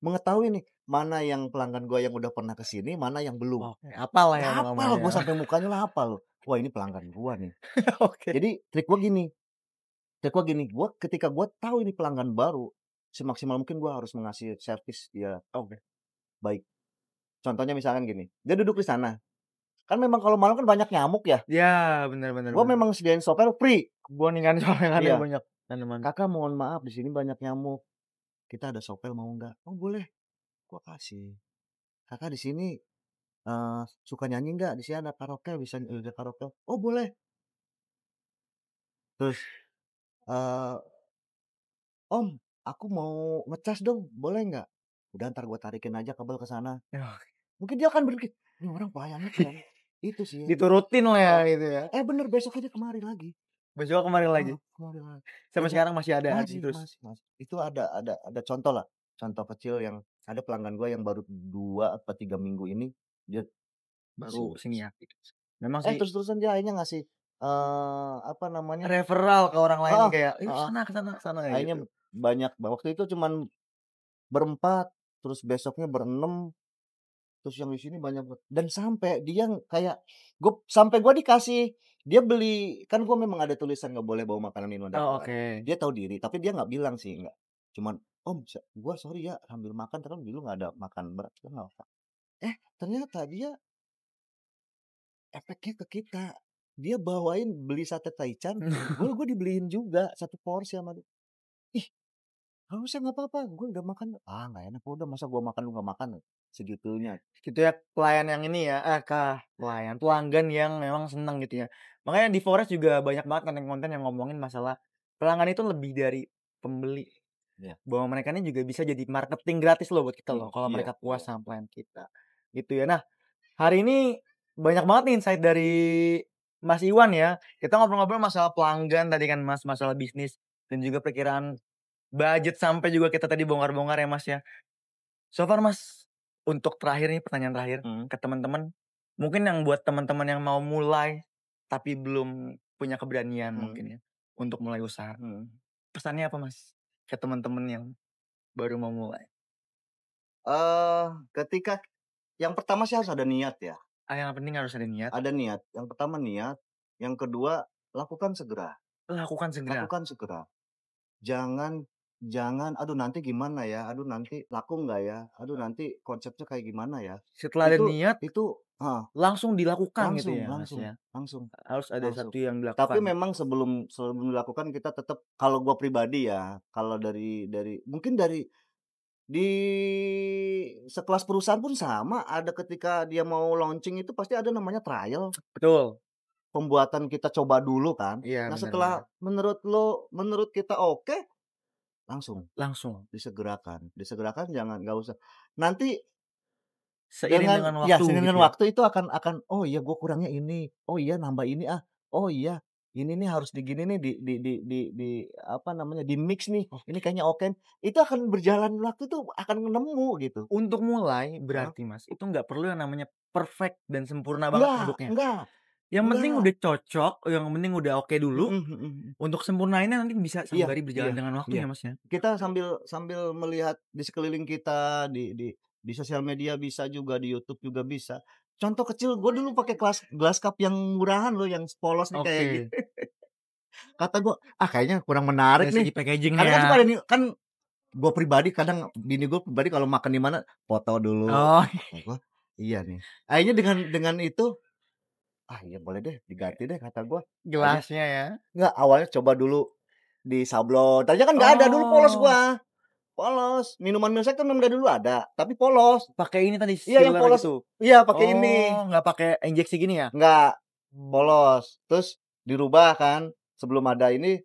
mengetahui nih, mana yang pelanggan gua yang udah pernah ke sini, mana yang belum. oke, apalah ya Udah hafal namanya gua ya. sampai mukanya udah hafal loh. Wah ini pelanggan gua nih. Oke. Jadi gua ketika gua tahu ini pelanggan baru, semaksimal mungkin gua harus mengasih servis dia Oke. baik. Contohnya misalkan gini, dia duduk di sana, kan memang kalau malam kan banyak nyamuk ya, Ya, bener bener gua bener. memang sediain software free. Kebun ikan soalnya Iya, banyak tanaman. "Kakak mohon maaf di sini banyak nyamuk, kita ada software mau nggak?" "Oh boleh." Gua kasih. "Kakak di sini, suka nyanyi nggak? Di sini ada karaoke bisa karaoke." "Oh boleh." Terus, eee, "Om, aku mau ngecas dong, boleh nggak?" Udah ntar gue tarikin aja kabel ke sana. Yah, Mungkin dia akan berpikir, "Ini orang pelayannya keren." Itu sih. diturutin lah ya gitu ya. Bener besoknya dia kemari lagi. Besok kemarin lagi. Kemari lagi. Sampai Besok sekarang masih ada masih terus. masih masih. Itu ada contoh lah, contoh kecil yang ada pelanggan gua yang baru 2 apa 3 minggu ini, dia masih Baru sini ngecas. ya. Memang sih Terus-terusan dia akhirnya ngasih, apa namanya, referral ke orang lain heeh kayak, "Yuk heeh, sana ke sana ke sana," akhirnya gitu. banyak waktu itu cuman berempat, terus besoknya berenam, terus yang di sini banyak dan sampai dia kayak sampai gua dikasih dia beli kan gua memang ada tulisan nggak boleh bawa makanan minuman dari Oh, luar. oke. Dia tahu diri, tapi dia nggak bilang sih, nggak. Cuman, "Om, gua sorry ya sambil makan terus dulu nggak ada makan berat." Gua nggak apa. Ternyata dia efeknya ke kita. Dia bawain beli sate Taichan, gua dibeliin juga 1 porsi sama dia. "Ih, nggak usah nggak apa-apa, gua udah makan." "Ah, nggak enak, udah masa gua makan lu nggak makan?" Segitunya. Gitu ya, pelayan yang ini ya, pelanggan yang memang seneng gitu ya. Makanya di Forest juga banyak banget konten-konten yang ngomongin masalah pelanggan itu lebih dari pembeli. Iya. Bahwa mereka ini juga bisa jadi marketing gratis loh buat kita loh, kalau Iya mereka puas iya. sama pelayan kita. Gitu ya. Nah, hari ini banyak banget nih insight dari Mas Iwan ya. Kita ngobrol-ngobrol masalah pelanggan tadi kan Mas, masalah bisnis dan juga perkiraan budget sampai juga kita tadi bongkar-bongkar ya Mas ya. So far Mas, untuk terakhir nih pertanyaan terakhir Mhm ke teman-teman, mungkin yang buat teman-teman yang mau mulai tapi belum punya keberanian mhm mungkin ya untuk mulai usaha. mhm. Pesannya apa Mas ke teman-teman yang baru mau mulai? Ketika yang pertama sih harus ada niat ya, Yang penting harus ada niat, ada niat. Yang pertama niat, yang kedua lakukan segera, lakukan segera. lakukan segera. Jangan jangan, "Aduh nanti gimana ya? Aduh nanti laku nggak ya? Aduh nanti konsepnya kayak gimana ya?" Setelah ada Itu niat, itu heeh, langsung dilakukan gitu langsung ya Mas langsung ya? langsung Harus ada langsung. satu yang Tapi dilakukan. memang sebelum sebelum dilakukan kita tetap kalau gua pribadi ya, kalau dari mungkin dari di sekelas perusahaan pun sama, ada ketika dia mau launching itu pasti ada namanya trial. Betul. Pembuatan kita coba dulu kan. Iya, Nah benar setelah benar. menurut kita oke, langsung Langsung, disegerakan. Disegerakan jangan nggak usah. Nanti seiring dengan waktu seiring gitu dengan ya? waktu itu akan, "Oh iya gue kurangnya ini, oh iya nambah ini ah, oh iya ini nih harus digini nih di apa namanya, di-mix nih, ini Oke. kayaknya oke." Itu akan berjalan waktu tuh akan nemu gitu. Untuk mulai Heeh. berarti Mas, itu nggak perlu yang namanya perfect dan sempurna banget Enggak produknya. enggak Yang penting enggak. udah cocok, yang penting udah oke dulu, Mhm mhm mhm. untuk sempurnainnya nanti bisa Iya sembari berjalan iya dengan waktu iya. ya Mas ya? Kita sambil sambil melihat di sekeliling kita, di sosial media bisa juga, di YouTube juga bisa. Contoh kecil, gue dulu pakai gelas cup yang murahan loh, yang polos nih kayak gini. Oke, Kata gue, "Ah, kayaknya kurang menarik dari nih." segi Karena kan packaging-nya. suka ada nih, kan gue pribadi kadang bini gue pribadi kalau makan di mana, foto dulu. Oh, Kata gue, "Iya nih." Akhirnya dengan itu, "Ah, iya boleh deh diganti deh," kata gue. Akhirnya gelasnya ya? enggak, awalnya coba dulu di sablon. Tadinya kan nggak ada, dulu polos Oh, gua. Polos, minuman Milsek kan memang dari dulu ada, tapi polos. pakai ini tadi Iya yang sealer polos gitu? iya pakai ini, Oh, nggak pakai injeksi gini ya? enggak, Hmm. polos. Terus dirubah kan, sebelum ada ini,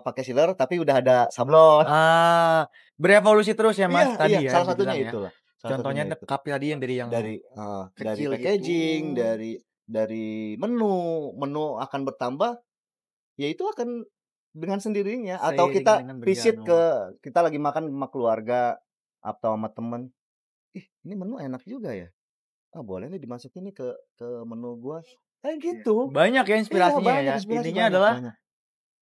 pakai sealer tapi udah ada sablon. Berevolusi terus ya Iya Mas iya, tadi ya salah satunya dibilang ya? itulah, salah Contohnya satunya itu. cup tadi yang dari yang Dari kecil gitu. packaging, dari menu, menu akan bertambah, ya itu akan dengan sendirinya atau Seiring kita dengan visit berjalannya waktu. kita lagi makan sama keluarga atau sama temen, "Ih, ini menu enak juga ya? Ah, boleh nih dimasukin nih ke menu gua." Kayak Iya. gitu. Banyak ya Iya, inspirasinya banyak ya. inspirasi, Intinya banyak adalah banyak.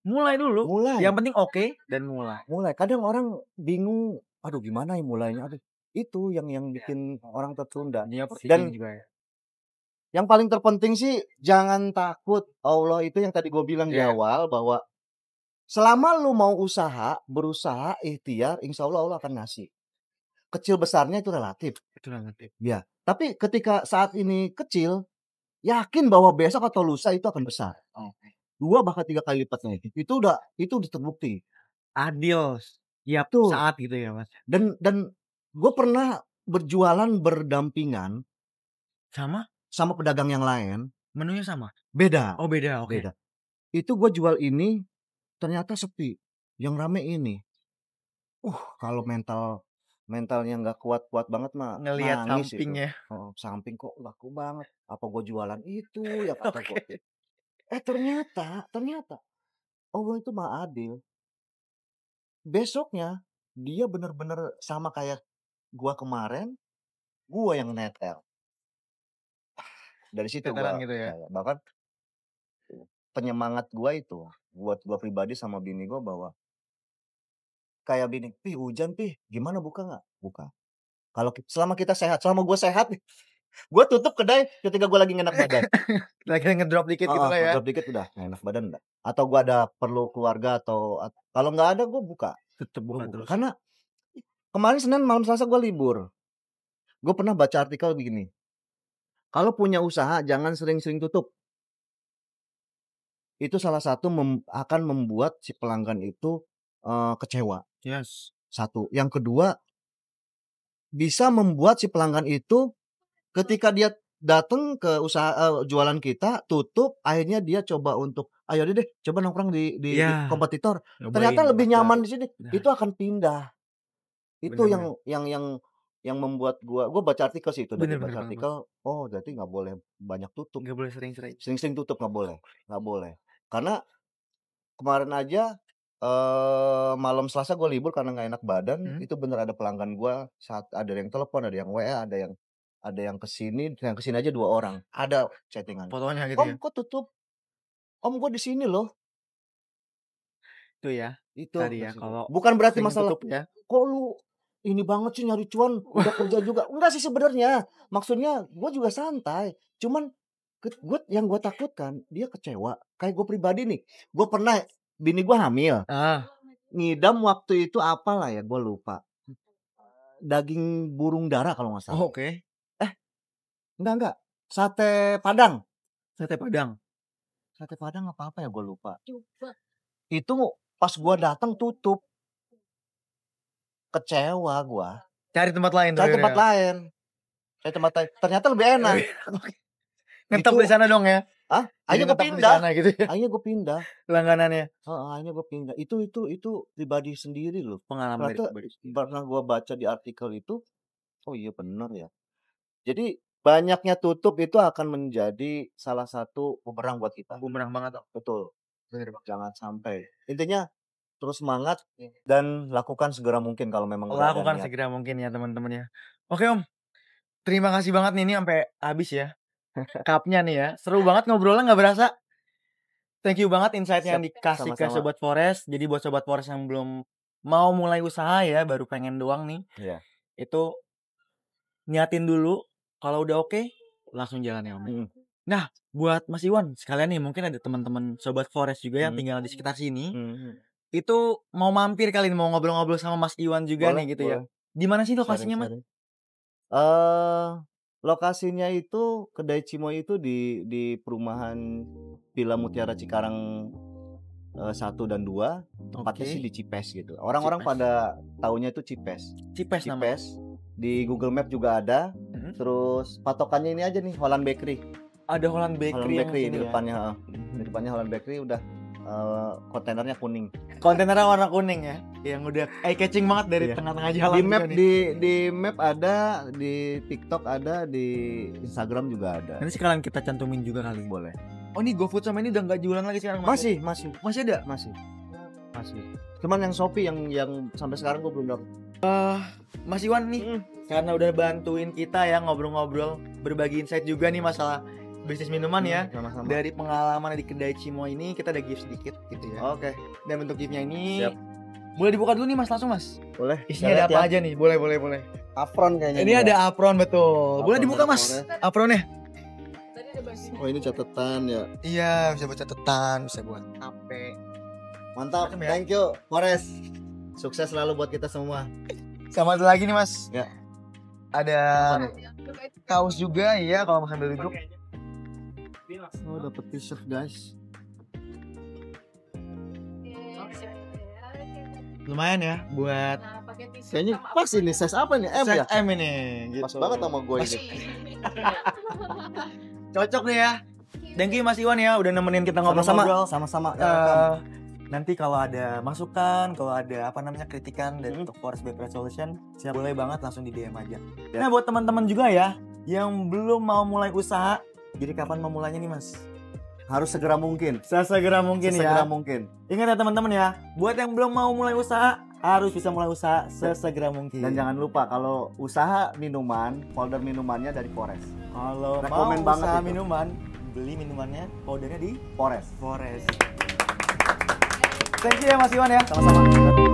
mulai dulu, yang Mulai penting oke dan mulai. mulai. Kadang orang bingung, "Aduh gimana ya mulainya?" Aduh, itu yang Iya. bikin orang tertunda. Intinya overthinking Dan juga ya. yang paling terpenting sih jangan takut. Allah itu yang tadi gua bilang di Iya, awal bahwa selama lu mau usaha, berusaha, ikhtiar, insya Allah Allah akan ngasih. Kecil besarnya itu relatif. itu relatif. Ya, tapi ketika saat ini kecil, yakin bahwa besok atau lusa itu akan besar. Oke. 2 bahkan 3 kali lipatnya. Itu udah terbukti. Adil tiap Betul. saat gitu ya, Mas? Dan gue pernah berjualan berdampingan Sama? sama pedagang yang lain, Menunya sama? beda Oh beda, oke. beda. Itu gue jual ini ternyata sepi, yang rame ini. Kalau mentalnya nggak kuat-kuat banget mah Ngelihat nangis itu. sampingnya. Samping kok laku banget. Apa gue jualan itu ya kata gue. Oke. Ternyata Allah itu mah adil. Besoknya dia bener-bener sama kayak gua kemarin, gua yang netel. Dari situ Veteran gua gitu ya. percaya. Bahkan penyemangat gua itu buat gua pribadi sama bini gua bahwa kayak bini, "Pi, hujan, Pi. Gimana buka nggak?" Buka. Kalau selama kita sehat, selama gua sehat, gua tutup kedai ketika gua lagi nggak enak badan. Lagi ngedrop dikit gitu lah ya. Ngedrop dikit udah nggak enak badan udah. Atau gua ada perlu keluarga atau kalau nggak ada gua buka. Tetep buka Gua buka. terus. Karena kemarin Senin malam Selasa gua libur. Gua pernah baca artikel begini. Kalau punya usaha jangan sering-sering tutup. Itu salah satu akan membuat si pelanggan itu kecewa. Yes. Satu. Yang kedua, bisa membuat si pelanggan itu ketika dia datang ke usaha jualan kita tutup, akhirnya dia coba untuk ayo deh coba nongkrong di Iya. kompetitor. Nyobain Ternyata lebih tempat nyaman baru. di sini. Nah. Itu akan pindah. Itu Bener. yang membuat gua baca artikel sih itu dari Bener, baca bener artikel, oh berarti nggak boleh banyak tutup. Nggak boleh sering-sering. Sering-sering tutup nggak boleh. Karena kemarin aja malam Selasa gue libur karena nggak enak badan. Itu bener ada pelanggan gue saat ada yang telepon, ada yang WA, ada yang kesini aja 2 orang. Ada chattingan. Fotonya gitu ya. Om kok tutup? Om gue di sini loh. Itu ya. Itu Tadi ya kalau bukan berarti sering masalah tutup ya. kok lu ini banget sih nyari cuan udah kerja juga. Enggak sih sebenarnya. Maksudnya gue juga santai. Cuman yang gue takutkan dia kecewa. Kayak gue pribadi nih. Gue pernah bini gue hamil. Ngidam waktu itu apalah ya gue lupa. Daging burung dara kalau nggak salah. Oh, oke. Enggak. Sate Padang. Sate Padang apa ya gue lupa. Itu pas gue datang tutup. Kecewa gue. Cari tempat lain. Ternyata lebih enak. Ngetop di sana dong ya. Akhirnya gue pindah. Gitu ya. Akhirnya gue pindah. Langganannya. Akhirnya gue pindah. Itu pribadi sendiri loh. Pengalaman Ternyata pribadi. pernah gue baca di artikel itu. Oh iya benar ya. Jadi banyaknya tutup itu akan menjadi salah satu bumerang buat kita. Bumerang banget. Betul. Jangan sampai. Intinya terus semangat dan lakukan segera mungkin kalau memang lakukan segera mungkin ya teman-teman ya. Oke Om. Terima kasih banget nih ini sampai habis ya. Cupnya nih ya. Seru banget ngobrolnya nggak berasa. Thank you banget insight-nya yang dikasih ke Sobat Forest. Jadi buat Sobat Forest yang belum mau mulai usaha ya, baru pengen doang nih. Iya. Itu niatin dulu. Kalau udah oke, langsung jalan ya Om. Nah, buat Mas Iwan sekalian nih mungkin ada teman-teman Sobat Forest juga yang tinggal di sekitar sini. Itu mau mampir kali ini, mau ngobrol-ngobrol sama Mas Iwan juga boleh, nih gitu boleh. Ya. Di mana sih lokasinya, Mas? Lokasinya itu kedai Cimoy itu di perumahan Villa Mutiara Cikarang 1 dan 2. Tempatnya sih di Cipes gitu. Orang-orang pada taunya itu Cipes. Cipes. Di Google Map juga ada. Terus patokannya ini aja nih, Holland Bakery. Ada Holland Bakery di depannya. Di depannya Holland Bakery udah kontainernya kuning. Kontenernya warna kuning ya. Yang udah eye catching banget dari tengah-tengah jalan. Di map ada, di TikTok ada, di Instagram juga ada. Nanti sekalian kita cantumin juga kali. Boleh. Oh, ini GoFood sama ini udah nggak jualan lagi sekarang? Masih ada? Masih. Cuman yang Shopee yang sampai sekarang gue belum dapat. Mas Iwan nih, karena udah bantuin kita ya ngobrol-ngobrol, berbagi insight juga nih masalah bisnis minuman ya. Sama-sama. Dari pengalaman di kedai Cimoy ini kita ada gift sedikit gitu ya. Oke. Dan bentuk giftnya ini boleh dibuka dulu nih Mas, langsung Mas. Boleh. Isinya ada apa aja nih? Boleh. Apron kayaknya. Ini ada apron betul. Boleh dibuka Mas apronnya. Oh ini catatan ya. Iya, bisa buat catatan, bisa buat HP. Mantap. Thank you Forest. Sukses selalu buat kita semua. Sama ada lagi nih Mas. Ya. Ada kaos juga ya kalau mau sambil duduk. Oh dapet t-shirt guys. Lumayan ya buat. Kayaknya pas ini size apa nih? M ya? M ini. Pas banget sama gue ini. Cocok nih ya. Thank you Mas Iwan ya udah nemenin kita Sama-sama. ngobrol-ngobrol. Sama-sama. Nanti kalau ada masukan, kalau ada kritikan dari untuk Forest Bay Solution, siap boleh banget langsung di DM aja. Nah buat teman-teman juga ya yang belum mau mulai usaha, jadi kapan mau mulainya nih Mas? Harus segera mungkin. Sesegera mungkin Sesegera ya. mungkin. Ingat ya teman-teman ya, buat yang belum mau mulai usaha harus bisa mulai usaha sesegera mungkin. Dan jangan lupa kalau usaha minuman, folder minumannya dari Forest. Kalau Rekomen mau banget usaha itu. minuman, beli minumannya powdernya di Forest. Forest. Thank you ya Mas Iwan ya. Sama-sama.